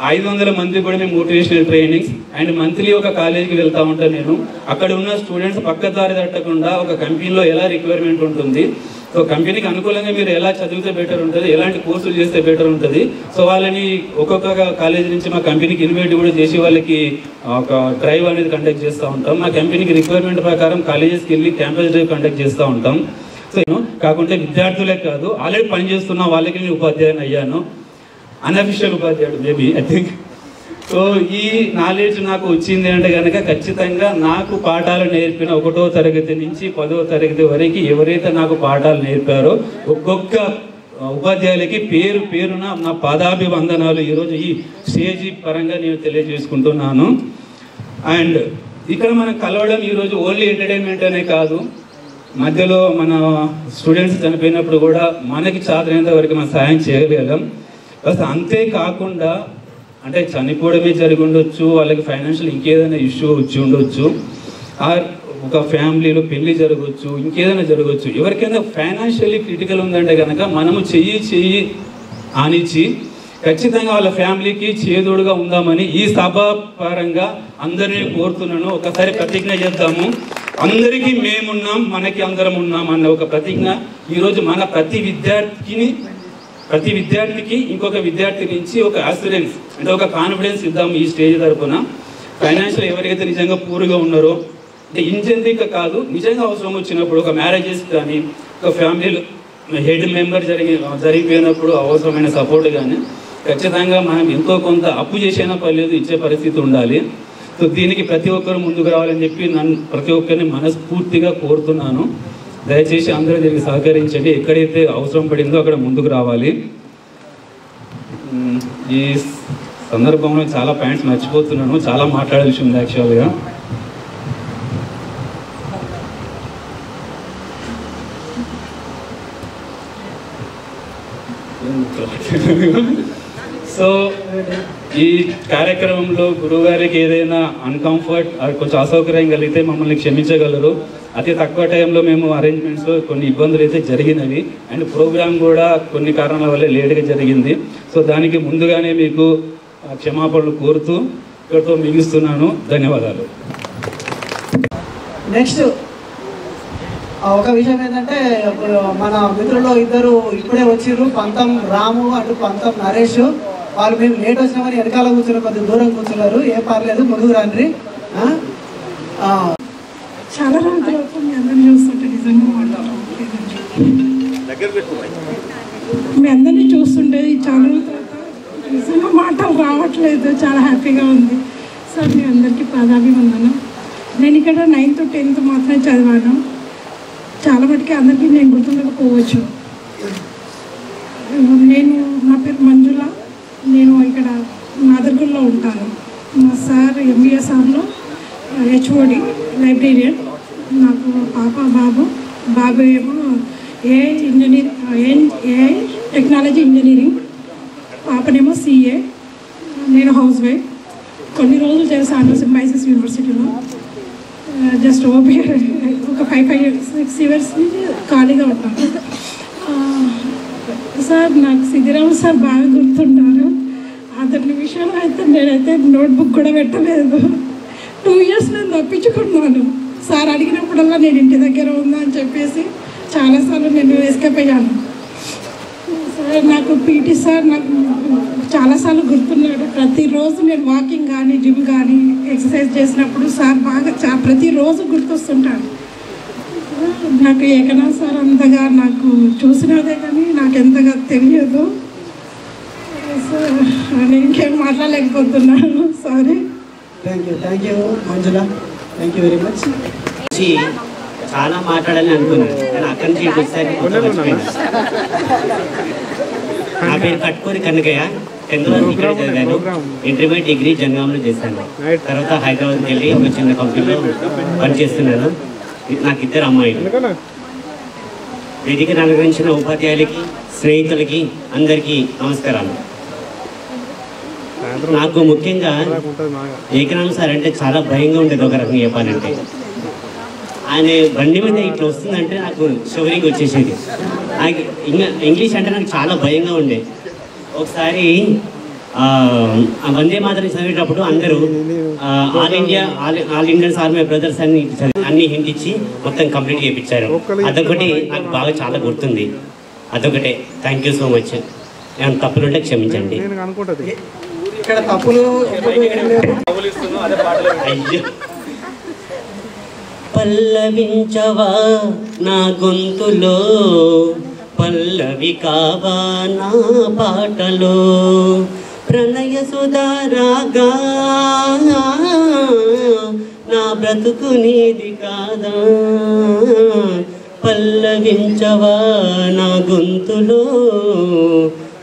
500 మంది కూడా మేము మోటివేషనల్ ట్రైనింగ్స్ అండ్ మంత్లీ ఒక కాలేజీకి వెళ్తూ ఉంటాను నేను. అక్కడ ఉన్న స్టూడెంట్స్ పక్కదారి తట్టకుండా ఒక కంపెనీలో ఎలా రిక్వైర్మెంట్ ఉంటుంది, సో కంపెనీకి అనుకూలంగా మీరు ఎలా చదివితే బెటర్ ఉంటుంది, ఎలాంటి కోర్సులు చేస్తే బెటర్ ఉంటుంది, సో వాళ్ళని ఒక్కొక్క కాలేజీ నుంచి మా కంపెనీకి ఇన్వైట్ కూడా చేసి వాళ్ళకి ఒక డ్రైవ్ అనేది కండక్ట్ చేస్తూ ఉంటాం. మా కంపెనీకి రిక్వైర్మెంట్ ప్రకారం కాలేజెస్కి వెళ్ళి క్యాంపస్ డ్రైవ్ కండక్ట్ చేస్తూ ఉంటాం. సో కాకుంటే విద్యార్థులే కాదు, ఆల్రెడీ పనిచేస్తున్న వాళ్ళకి నేను ఉపాధ్యాయుని అయ్యాను, అన్అఫిషియల్ ఉపాధ్యాయుడు మేబీ ఐ థింక్. సో ఈ నాలెడ్జ్ నాకు వచ్చింది అంటే కనుక ఖచ్చితంగా నాకు పాఠాలు నేర్పిన 1వ తరగతి నుంచి 10వ తరగతి వరకు ఎవరైతే నాకు పాఠాలు నేర్పారో ఒక్కొక్క ఉపాధ్యాయులకి పేరున నా పాదాభివందనాలు ఈరోజు ఈ స్టేజీ పరంగా నేను తెలియజేసుకుంటున్నాను. అండ్ ఇక్కడ మనం కలవడం ఈరోజు ఓన్లీ ఎంటర్టైన్మెంట్ అనే కాదు, మధ్యలో మన స్టూడెంట్స్ చనిపోయినప్పుడు కూడా మనకి చాదైనంత వరకు మనం సాయం చేయగలం. బస్ అంతేకాకుండా అంటే చనిపోవడమే జరిగి ఉండొచ్చు, వాళ్ళకి ఫైనాన్షియల్ ఇంకేదైనా ఇష్యూ వచ్చి ఉండొచ్చు, ఆర్ ఒక ఫ్యామిలీలో పెళ్లి జరగవచ్చు, ఇంకేదైనా జరగవచ్చు. ఎవరికైనా ఫైనాన్షియల్లీ క్రిటికల్ ఉందంటే కనుక మనము చెయ్యి ఆనిచ్చి ఖచ్చితంగా వాళ్ళ ఫ్యామిలీకి చేదోడుగా ఉందామని ఈ సభాపరంగా అందరినీ కోరుతున్నాను. ఒకసారి ప్రతిజ్ఞ చేద్దాము, అందరికీ మేమున్నాం, మనకి అందరం ఉన్నాం అన్న ఒక ప్రతిజ్ఞ ఈరోజు మన ప్రతి విద్యార్థికి ఇంకొక విద్యార్థి నుంచి ఒక అస్యూరెన్స్ అంటే ఒక కాన్ఫిడెన్స్ ఇద్దాము ఈ స్టేజ్ తరఫున. ఫైనాన్షియల్ ఎవరికైతే నిజంగా పూర్గా ఉన్నారో, అంటే ఇంజనీరింగ్ కాదు, నిజంగా అవసరం వచ్చినప్పుడు ఒక మ్యారేజెస్ కానీ ఒక ఫ్యామిలీలో హెడ్ మెంబర్ జరిగిపోయినప్పుడు అవసరమైన సపోర్ట్ కానీ ఖచ్చితంగా మనం ఎంతో కొంత అప్పు చేసైనా పర్లేదు ఇచ్చే పరిస్థితి ఉండాలి. సో దీనికి ప్రతి ఒక్కరు ముందుకు రావాలని చెప్పి నన్ను ప్రతి ఒక్కరిని మనస్ఫూర్తిగా కోరుతున్నాను. దయచేసి అందరూ దీనికి సహకరించండి, ఎక్కడైతే అవసరం పడిందో అక్కడ ముందుకు రావాలి. ఈ సందర్భంలో చాలా పాయింట్స్ మర్చిపోతున్నాను, చాలా మాట్లాడాల్సి ఉంది యాక్చువల్గా. సో ఈ కార్యక్రమంలో గురువుగారికి ఏదైనా అన్కంఫర్ట్ కొంచెం అసౌకర్యం కలిగితే మమ్మల్ని క్షమించగలరు. అతి తక్కువ టైంలో మేము అరేంజ్మెంట్స్లో కొన్ని ఇబ్బందులు అయితే జరిగినవి, అండ్ ప్రోగ్రామ్ కూడా కొన్ని కారణాల వల్ల లేట్గా జరిగింది. సో దానికి ముందుగానే మీకు క్షమాపణలు కోరుతూ ఇక్కడితో ముగిస్తున్నాను. ధన్యవాదాలు. నెక్స్ట్ ఒక విషయం ఏంటంటే మన మిత్రులు ఇద్దరు ఇప్పుడే వచ్చిర్రు, పంతం రాము అటు పంతం నరేష్. వాళ్ళు మేము లేట్ వచ్చినామని వెనకాల కూర్చున్నారు, కొద్దిగా దూరం కూర్చున్నారు. ఏం పర్లేదు, ముందుకు రండి. చాలా రోజులు మీ అందరినీ చూస్తుంటే నిజంగా మీ అందరినీ చూస్తుంటే చాలా రోజుల తర్వాత నిజంగా మాటలు రావట్లేదు, చాలా హ్యాపీగా ఉంది సార్. మీ అందరికీ పాదాభివందనం. నేను ఇక్కడ 9th 10th మాత్రమే చదివాను, చాలా మటుకి అందరికీ నేను గుర్తుండకపోవచ్చు. నా పేరు మంజుల, నేను ఇక్కడ నాదర్గుల్లో ఉంటాను. మా సార్ ఎంబీఎస్ఆర్లో హెచ్ఓడి లైబ్రేరియన్. నాకు పాప బాబు ఏమో ఏఐ టెక్నాలజీ ఇంజనీరింగ్, పాపనేమో సిఏ. నేను హౌస్ వైఫ్. కొన్ని రోజులు చేశాను సింబైసిస్ యూనివర్సిటీలో, జస్ట్ ఓబియర్ ఒక 5-6 years నుంచి ఖాళీగా ఉంటాను. సార్ నాకు సిద్ధిరామ సార్ బాగా గుర్తుంటారు. అతని విషయంలో అయితే నేనైతే నోట్బుక్ కూడా పెట్టలేదు. 2 years నేను తప్పించుకున్నాను. సార్ అడిగినప్పుడల్లా నేను ఇంటి దగ్గర ఉందా అని చెప్పేసి చాలాసార్లు నేను ఎస్కేప్ అయ్యాను. సార్ నాకు పీటీ సార్ నాకు చాలాసార్లు గుర్తున్నాడు. ప్రతిరోజు నేను వాకింగ్ కానీ జిమ్ కానీ ఎక్సర్సైజ్ చేసినప్పుడు సార్ బాగా ప్రతిరోజు గుర్తొస్తుంటాడు. నాకు ఏకనా సార్ అంతగా నాకు చూసినదే కానీ నాకు ఎంతగా తెలియదు. నేను ఇంకేం మాట్లాడలేకపోతున్నాను, sorry. Thank you Manjula, thank you very much. చాలా మాట్లాడాలని అనుకున్నాను, కానీ అక్కడి నుంచి ఒకసారి నా పేరు కట్టుకోరి కనకయ్య. 10th వరకు ఇక్కడ చదివాను. ఇంటర్మీడియట్ డిగ్రీ జనగాంలో చేశాను. తర్వాత హైదరాబాద్కి వెళ్ళి ఒక చిన్న కంపెనీలో పనిచేస్తున్నాను. నాకు 2 అమ్మాయిలు. వేదికను అలంకరించిన ఉపాధ్యాయులకి, స్నేహితులకి అందరికీ నమస్కారాలు. నాకు ముఖ్యంగా ఏకనాథ్ సార్ అంటే చాలా భయంగా ఉండేది. ఒక రకంగా చెప్పాలంటే ఆయన బండి మీద ఇట్లా వస్తుందంటే నాకు షవరింగ్ వచ్చేసేది. ఇంగ్లీష్ అంటే నాకు చాలా భయంగా ఉండే. ఒకసారి వందే మాతరం చదివేటప్పుడు అందరూ ఆల్ ఇండియన్స్ ఆర్మీ బ్రదర్స్ అన్ని హింట్ ఇచ్చి మొత్తం కంప్లీట్ చేయించారు. అదొకటి నాకు బాగా చాలా గుర్తుంది. అదొకటే. Thank you so much. ఏమైనా తప్పులుంటే క్షమించండి. ఇక్కడ తప్పులు పల్లవించవా నా గొంతులో, పల్లవి కావా నా పాటలో, ప్రణయ సుధారాగా నా బ్రతుకు నీది కాదా, పల్లవించవా నా గొంతులో,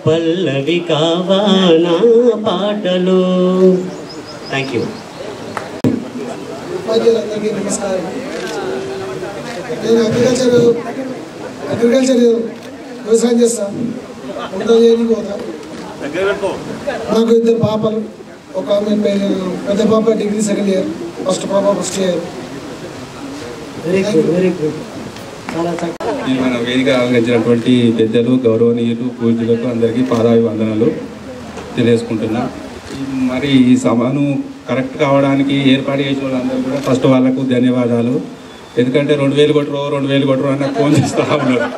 పల్లవి కావా నా పాటలో. Thank you. ఉపాధ్యాయులందరికీ నమస్కారం. నేను అగ్రికల్చర్ వ్యవసాయం చేస్తాను. వంట చేయడానికి పోతాను. నాకు 2 పాపలు, ఒక ఆమె పెద్ద పాప డిగ్రీ 2nd ఇయర్, ఫస్ట్ పాప 1st year. Very good, very good. చాలా చక్కగా మన వేదిక ఆలోచించినటువంటి పెద్దలు, గౌరవనీయులు, పూజ్యులకు అందరికీ పాదాభివందనాలు తెలియజేసుకుంటున్నా. మరి ఈ సభను కరెక్ట్ కావడానికి ఏర్పాటు చేసిన వాళ్ళందరూ కూడా ఫస్ట్ వాళ్ళకు ధన్యవాదాలు. ఎందుకంటే 2000 కొట్టరు అని నాకు ఫోన్ చేస్తూ ఉన్నారు.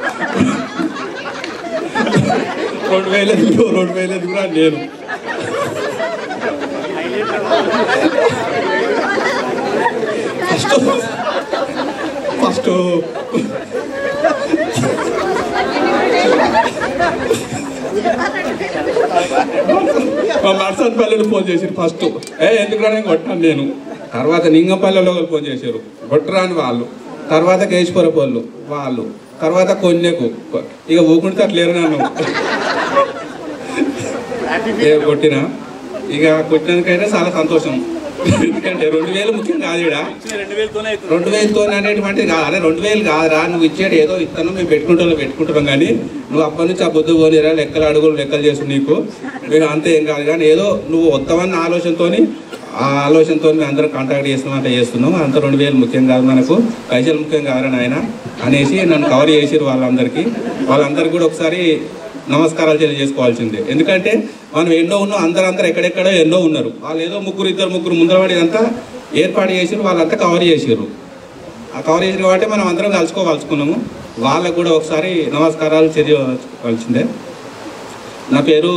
2000 కూడా నేను ఫస్ట్ మా మర్సన్పల్లిలో ఫోన్ చేశారు. ఫస్ట్ ఎందుకంటే కొట్టాను నేను. తర్వాత నింగంపల్లిలో ఫోన్ చేశారు, కొట్టరాని వాళ్ళు. తర్వాత కేశపురపల్లు వాళ్ళు, తర్వాత కొన్నెకు. ఇక ఊకుంటే అట్లేరు నన్ను కొట్టినా. ఇక కొట్టినందుకైనా చాలా సంతోషం. ఎందుకంటే 2000 ముఖ్యం కాదు. ఇక్కడ 2000తో అనేటువంటిది కాదు. అరే 2000 కాదురా, నువ్వు ఇచ్చేది ఏదో ఇస్తాను, మేము పెట్టుకుంటున్నాం. కానీ నువ్వు అప్పటి నుంచి ఆ బొద్దు పోనీరా, లెక్కలు అడుగులు లెక్కలు చేసు నీకు మేము అంతే ఏం కాదు. కానీ ఏదో నువ్వు వస్తామన్న ఆలోచనతో మేము అందరం కాంటాక్ట్ చేస్తున్నాం, అంటే చేస్తున్నాం. అంత 2000 ముఖ్యం కాదు, మనకు పైసలు ముఖ్యం కాదని ఆయన అనేసి నన్ను కవర్ చేసారు. వాళ్ళందరికీ కూడా ఒకసారి నమస్కారాలు తెలియజేసుకోవాల్సిందే. ఎందుకంటే మనం ఎన్నో ఉన్నాం, అందరూ ఎక్కడెక్కడో ఎన్నో ఉన్నారు. వాళ్ళు ఏదో ఇద్దరు ముగ్గురు ముందరవాడి ఇదంతా ఏర్పాటు చేసారు, వాళ్ళంతా కవర్ చేసారు. ఆ కవర్ చేసిన కాబట్టి మనం అందరం కలుసుకోవాల్సుకున్నాము. వాళ్ళకు కూడా ఒకసారి నమస్కారాలు తెలియవలసిందే. నా పేరు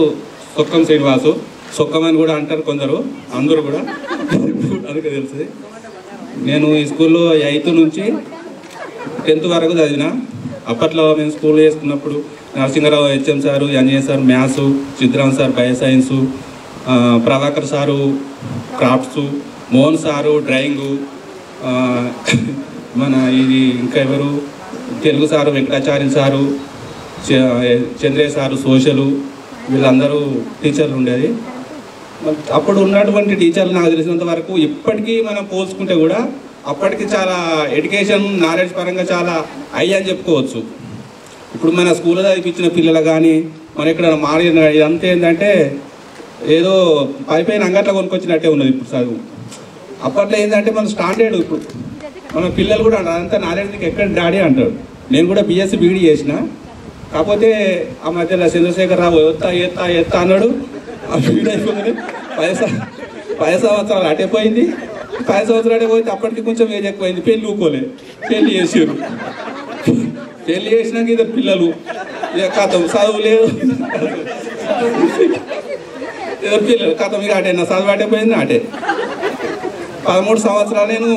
సొక్కం శ్రీనివాసు, సొక్కం అని కూడా అంటారు కొందరు, అందరూ కూడా అందుకే తెలుస్తుంది. నేను ఈ స్కూల్లో 8th నుంచి 10th వరకు చదివిన. అప్పట్లో మేము స్కూల్ చేసుకున్నప్పుడు Narasimharao HM sir, Anjaiah sir maths, Siddaram sir bio science, Prabhakar sir crafts, Mohan sir drawing, మన ఇది ఇంకా ఎవరు Telugu sir Venkatacharya sir, Chandraiah sir social, వీళ్ళందరూ టీచర్లు ఉండేది. అప్పుడు ఉన్నటువంటి టీచర్లు నాకు తెలిసినంత వరకు ఇప్పటికీ మనం పోల్చుకుంటే కూడా అప్పటికి చాలా ఎడ్యుకేషన్ నాలెడ్జ్ పరంగా చాలా హై అని చెప్పుకోవచ్చు. ఇప్పుడు మన స్కూల్లో చదివించిన పిల్లలు కానీ మన ఇక్కడ మారిన ఇదంతా ఏంటంటే ఏదో పైపైన అంగట్లో కొనుక్కొచ్చినట్టే ఉన్నది ఇప్పుడు చదువు. అప్పట్లో ఏంటంటే మన స్టాండర్డ్. ఇప్పుడు మన పిల్లలు కూడా అదంతా నాలెడ్జ్ నీకు ఎక్కడ డాడీ అంటాడు. నేను కూడా బీఎస్సీ బీఈడీ చేసిన. కాకపోతే ఆ మధ్యలో చంద్రశేఖర్ రావు ఎత్తా అన్నాడు. ఆ బీఈడీ అయిపోయింది. 10 సంవత్సరాలు అటైపోయింది. 10 సంవత్సరాలు అటైపోయింది. అప్పటికి కొంచెం ఏజ్ ఎక్కువైంది. పెళ్ళి ఊకోలే, పెళ్ళి చేసారు. పెళ్ళి చేసినాక ఇద్దరు పిల్లలు, కథం చదువు లేదు, ఇద్దరు పిల్లలు కథం ఇక అటే. నా చదువు అటైపోయింది. అటే 13 సంవత్సరాలు నేను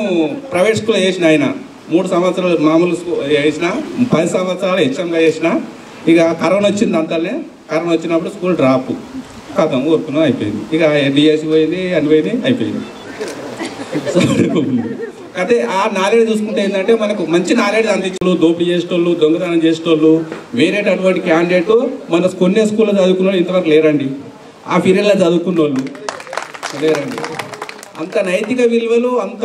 ప్రైవేట్ స్కూల్లో చేసిన. ఆయన 3 సంవత్సరాలు మామూలు స్కూల్ చేసిన, 10 సంవత్సరాలు హెచ్ఎంగా చేసిన. ఇక కరోనా వచ్చింది. అంతనే కరోనా వచ్చినప్పుడు స్కూల్ డ్రాప్, కథం ఊరుకున్నాం, అయిపోయింది. ఇక డిఎస్సి పోయింది, అని పోయింది, అయిపోయింది. అయితే ఆ నాలెడ్జ్ చూసుకుంటే ఏంటంటే మనకు మంచి నాలెడ్జ్ అందించు, దోపిడీ చేసేటోళ్ళు, దొంగతనం చేసేటోళ్ళు, వేరేటటువంటి క్యాండిడేట్ మన కొన్ని స్కూల్లో చదువుకున్న వాళ్ళు ఇంతవరకు లేరండి. ఆ పీరియడ్లో చదువుకున్న వాళ్ళు లేరండి. అంత నైతిక విలువలు అంత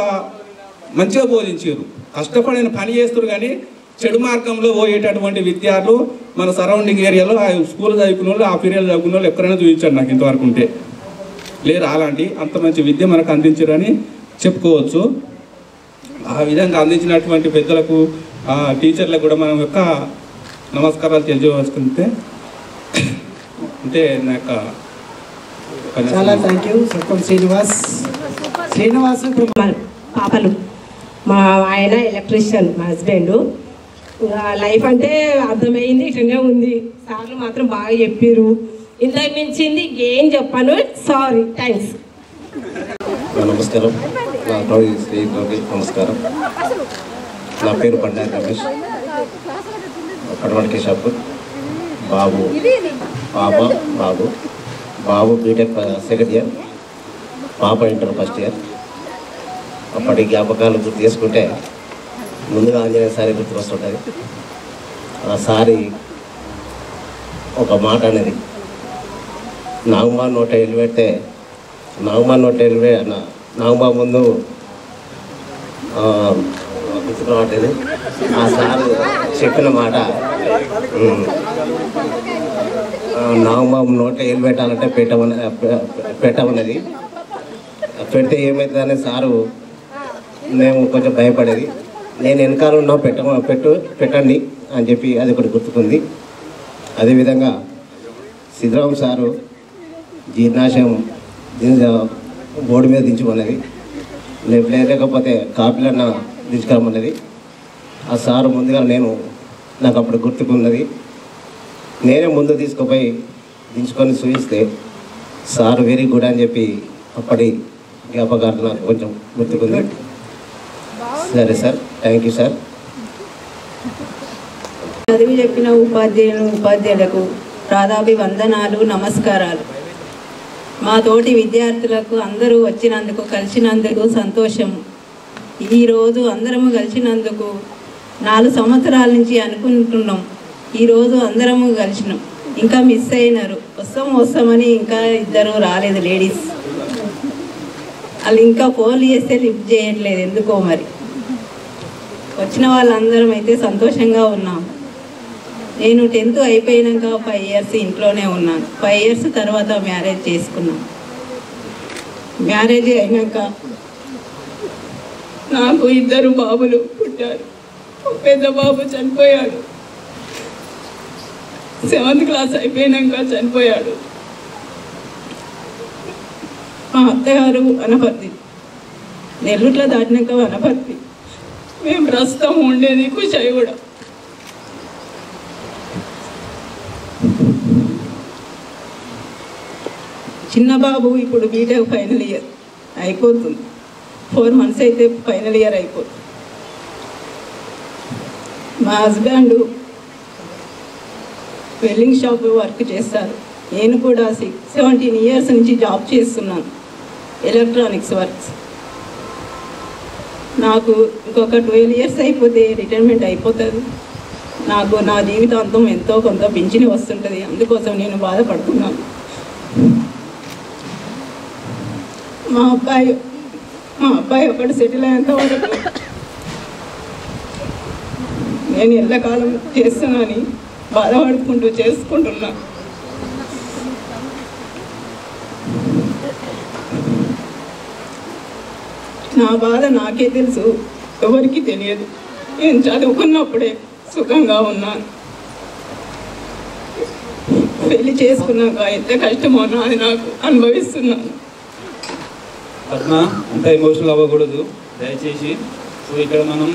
మంచిగా బోధించారు. కష్టపడిన పని చేస్తారు. కానీ చెడు మార్గంలో పోయేటటువంటి విద్యార్థులు మన సరౌండింగ్ ఏరియాలో ఆ స్కూల్ చదువుకున్న వాళ్ళు, ఆ పీరియడ్ చదువుకున్న వాళ్ళు ఎక్కడైనా చూపించారు నాకు ఇంతవరకు ఉంటే లేరు. అలాంటి అంత మంచి విద్య మనకు అందించారని చెప్పుకోవచ్చు. ఆ విధంగా అందించినటువంటి పెద్దలకు, ఆ టీచర్లకు కూడా మనం యొక్క నమస్కారాలు తెలియజేసుకుంటే అంటే నాకు చాలా థ్యాంక్ యూ. సొక్కం శ్రీనివాస్ ఇప్పుడు పాపలు, మా ఆయన ఎలక్ట్రీషియన్, మా హస్బెండ్. ఇంకా లైఫ్ అంటే అర్థమైంది, ఇట్లనే ఉంది. సార్లు మాత్రం బాగా చెప్పారు. ఇంతకు మించింది ఏం చెప్పాను. Sorry, thanks. నమస్కారం. నా స్నేహితులకి నమస్కారం. నా పేరు బండారి రమేష్, కడవడికి షాపు. బాబు బీటెక్ 2nd ఇయర్, పాప ఇంటర్ 1st ఇయర్. అప్పటి జ్ఞాపకాలు గుర్తు చేసుకుంటే ముందుగా ఆంజనేయ సారి గుర్తుకు వస్తుంటుంది. ఆ సారి ఒక మాట అనేది, నాగమా నోట ఎలిపెడితే నాగమా ముందు గుర్తుకురావట్లేదు. ఆ సార్ చెప్పిన మాట నాగబాబు నోట్లో ఏలు పెట్టాలంటే పెట్టమన్నది. పెడితే ఏమవుతుందనే సారు మేము కొంచెం భయపడేది. నేను వెనకాల ఉన్నా పెట్టండి అని చెప్పి అది ఒకటి గుర్తుకుంది. అదేవిధంగా సిద్ధరామ్ సారు జీర్ణాశయం బోర్డు మీద దించుకున్నది, లేకపోతే కాపీలన్న దించుకోమన్నది. ఆ సారు ముందుగా నాకు అప్పుడు గుర్తుకున్నది. నేనే ముందు తీసుకుపోయి దించుకొని చూపిస్తే సార్ వెరీ గుడ్ అని చెప్పి అప్పటి జ్ఞాపకాలు నాకు కొంచెం గుర్తుకుంది. సరే సార్, థ్యాంక్ యూ సార్. చదివి చెప్పిన ఉపాధ్యాయులకు పాదాభివందనాలు, నమస్కారాలు. మా తోటి విద్యార్థులకు అందరూ వచ్చినందుకు, కలిసినందుకు సంతోషం. ఈరోజు అందరము కలిసినందుకు 4 సంవత్సరాల నుంచి అనుకుంటున్నాం. ఈరోజు అందరము కలిసినాం. ఇంకా మిస్ అయినారు, వస్తామని ఇంకా 2 రాలేదు లేడీస్. వాళ్ళు ఇంకా ఫోన్లు చేస్తే లిఫ్ట్ చేయట్లేదు ఎందుకో మరి. వచ్చిన వాళ్ళందరం అయితే సంతోషంగా ఉన్నాం. నేను 10th అయిపోయినాక 5 years ఇంట్లోనే ఉన్నాను. 5 years తర్వాత మ్యారేజ్ చేసుకున్నాను. మ్యారేజ్ అయినాక నాకు 2 బాబులు పుట్టారు. పెద్ద బాబు చనిపోయాడు, 7th క్లాస్ అయిపోయినాక చనిపోయాడు. మా అత్తగారు వనపర్తి, నెల్లూరులో దాటినాక వనపర్తి. మేము ప్రస్తుతం ఉండేది కుషాయిగూడ. చిన్న బాబు ఇప్పుడు బీటెక్ ఫైనల్ ఇయర్ అయిపోతుంది. 4 months అయితే ఫైనల్ ఇయర్ అయిపోతుంది. మా హస్బెండ్ వెల్డింగ్ షాప్ వర్క్ చేస్తారు. నేను కూడా 17 years నుంచి జాబ్ చేస్తున్నాను, ఎలక్ట్రానిక్స్ వర్క్స్. నాకు ఇంకొక 12 years అయిపోతే రిటైర్మెంట్ అయిపోతుంది. నాకు నా జీవితాంతం ఎంతో కొంత పింఛని వస్తుంటుంది. అందుకోసం నేను బాధపడుతున్నాను. మా అబ్బాయి ఒకటి సెటిల్ అయ్యేంత వరకు నేను ఎల్లకాలం చేస్తున్నానని బాధపడుకుంటూ చేసుకుంటున్నా. నా బాధ నాకే తెలుసు, ఎవరికి తెలియదు. నేను చదువుకున్నప్పుడే సుఖంగా ఉన్నాను. పెళ్లి చేసుకున్నాక ఎంత కష్టమో అది నాకు అనుభవిస్తున్నాను. పద్మ అంత ఎమోషనల్ అవ్వకూడదు దయచేసి. సో ఇక్కడ మనం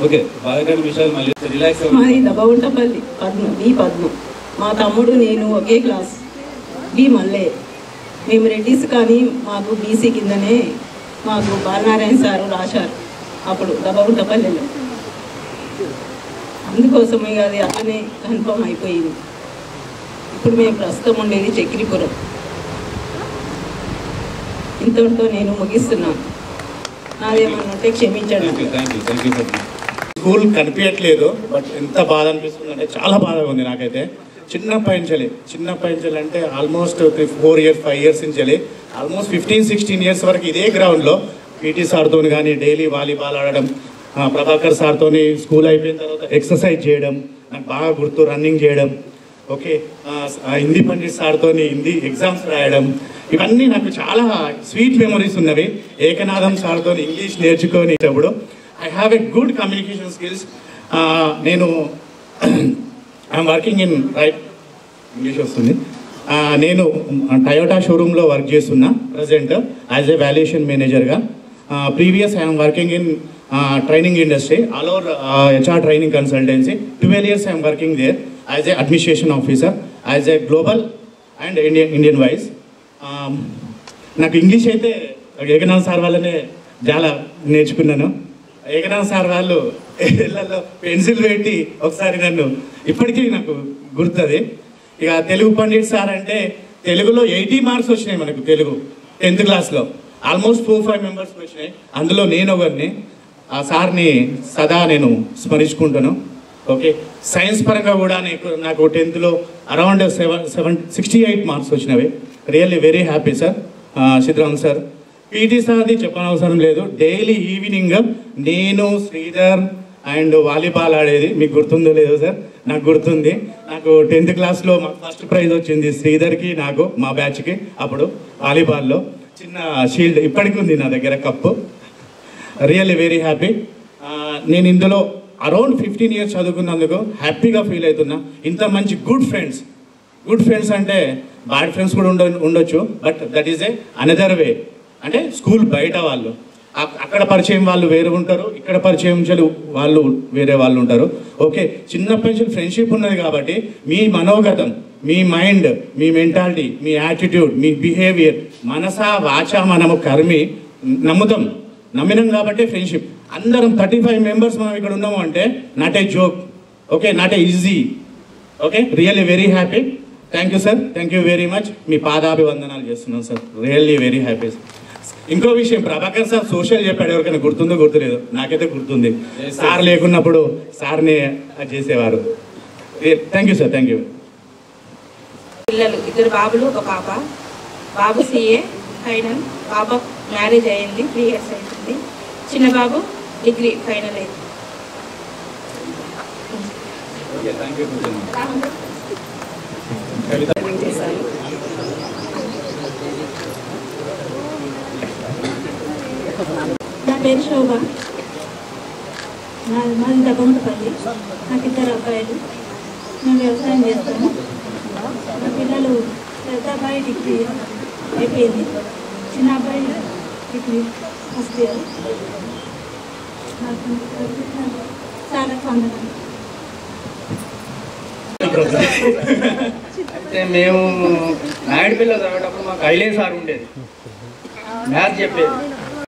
ఓకే బాధకరమైన విషయాలు మళ్ళీ రిలాక్స్. మాది దబగుంటపల్లి, పద్మ. మా తమ్ముడు నేను ఒకే క్లాస్, బి మల్లే. మేము రెడ్డిస్ కానీ మాకు బీసీ కిందనే మాకు బాలనారాయణ సారు రాశారు అప్పుడు దబగుంటపల్లిలో. అందుకోసమే అది అట్లనే కన్ఫర్మ్ అయిపోయింది. ఇప్పుడు మేము ప్రస్తుతం ఉండేది చక్రిపురం. ఇంతటితో నేను ముగిస్తున్నాను. నాదేమన్నా ఉంటే క్షమించండి. స్కూల్ కనిపించట్లేదు, బట్ ఎంత బాధ అనిపిస్తుంది అంటే చాలా బాధగా ఉంది నాకైతే. చిన్నప్పటి నుంచి అంటే ఆల్మోస్ట్ 4 years 5 years నుంచి ఆల్మోస్ట్ 15-16 years వరకు ఇదే గ్రౌండ్లో పీటీ సార్తో కానీ డైలీ వాలీబాల్ ఆడడం, ప్రభాకర్ సార్తో స్కూల్ అయిపోయిన తర్వాత ఎక్సర్సైజ్ చేయడం నాకు బాగా గుర్తు, రన్నింగ్ చేయడం. ఓకే, హిందీ పండిట్ సార్తో హిందీ ఎగ్జామ్స్ రాయడం, ఇవన్నీ నాకు చాలా స్వీట్ మెమరీస్ ఉన్నవి. ఏకనాథం సార్తో ఇంగ్లీష్ నేర్చుకునేటప్పుడు I have a good communication skills. నేను ఐఎమ్ వర్కింగ్ ఇన్ ఇంగ్లీష్ వస్తుంది. నేను టయోటా షోరూంలో వర్క్ చేస్తున్నా ప్రజెంట్ యాజ్ ఏ వాల్యుయేషన్ మేనేజర్గా. Previous I'm working in training industry, all over HR training consultancy. 12 years I'm working there as a administration officer, as a global and Indian wise. నాకు English అయితే Ekanath sir వాళ్ళనే చాలా నేర్చుకున్నాను. Eknath sir వాళ్ళు ఇళ్ళల్లో pencil పెట్టి ఒకసారి నన్ను ఇప్పటికీ నాకు గుర్తుంది. ఇక తెలుగు పండిట్ సార్ అంటే తెలుగులో 80 marks వచ్చినాయి మనకు. తెలుగు 10th క్లాస్లో ఆల్మోస్ట్ 4-5 members వచ్చినాయి, అందులో నేను ఒకరిని. ఆ సార్ని సదా నేను స్మరించుకుంటాను. ఓకే, సైన్స్ పరంగా కూడా నాకు 10th అరౌండ్ 68 marks వచ్చినవి. Really very happy sir. Siddharam sir, PT సార్ది చెప్పనవసరం లేదు. డైలీ ఈవినింగ్ నేను శ్రీధర్ అండ్ వాలీబాల్ ఆడేది, మీకు గుర్తుందో లేదో సార్. నాకు గుర్తుంది. నాకు 10th క్లాస్లో మాకు ఫస్ట్ ప్రైజ్ వచ్చింది శ్రీధర్కి, నాకు, మా బ్యాచ్కి. అప్పుడు వాలీబాల్లో చిన్న షీల్డ్ ఇప్పటికి ఉంది నా దగ్గర, కప్పు. Really very happy. నేను ఇందులో అరౌండ్ 15 years చదువుకున్నందుకు హ్యాపీగా ఫీల్ అవుతున్నా. ఇంత మంచి గుడ్ ఫ్రెండ్స్ అంటే బ్యాడ్ ఫ్రెండ్స్ కూడా ఉండొచ్చు, but that is another way. అంటే స్కూల్ బయట వాళ్ళు, అక్కడ పరిచయం వాళ్ళు వేరే ఉంటారు, ఇక్కడ పరిచయం వాళ్ళు వేరే వాళ్ళు ఉంటారు. ఓకే, చిన్నప్పటి నుంచి ఫ్రెండ్షిప్ ఉన్నది కాబట్టి మీ మనోగతం, మీ మైండ్, మీ మెంటాలిటీ, మీ యాటిట్యూడ్, మీ బిహేవియర్, మనసా వాచ మనము కర్మి నమ్మినాం కాబట్టి ఫ్రెండ్షిప్. అందరం 35 members మనం ఇక్కడ ఉన్నాము అంటే not a joke. Okay, not a easy. Okay, really very happy. Thank you sir, thank you very much. మీ పాదాభివందనాలు చేస్తున్నాను సార్. Really very happy. ఇంకో విషయం, ప్రభాకర్ సార్ సోషల్ చెప్పాడు, ఎవరికైనా గుర్తుందో గుర్తులేదు, నాకైతే గుర్తుంది. సార్ లేకున్నప్పుడు సార్ని చేసేవారు. Thank you sir, thank you. పిల్లలు 2 బాబులు 1 పాప. బాబు CA ఫైనల్, పాప మ్యారేజ్ అయ్యింది, 3 years అవుతుంది. చిన్న బాబు డిగ్రీ ఫైనల్ అయింది. నా పేరు శోభ, మాది దబ్బొంతపల్లి. నాకు 2 అబ్బాయిలు. మేము వ్యవసాయం చేస్తాము. మా పిల్లలు పెద్ద అబ్బాయి డిగ్రీ అయిపోయింది, చిన్న అబ్బాయి డిగ్రీ ఫస్ట్ ఇయర్. చాలా సందర్భం. అయితే మేము నాయుడు పిల్ల చదివేటప్పుడు మాకు ఐలే సార్ ఉండేది, మ్యాథ్స్ చెప్పేది.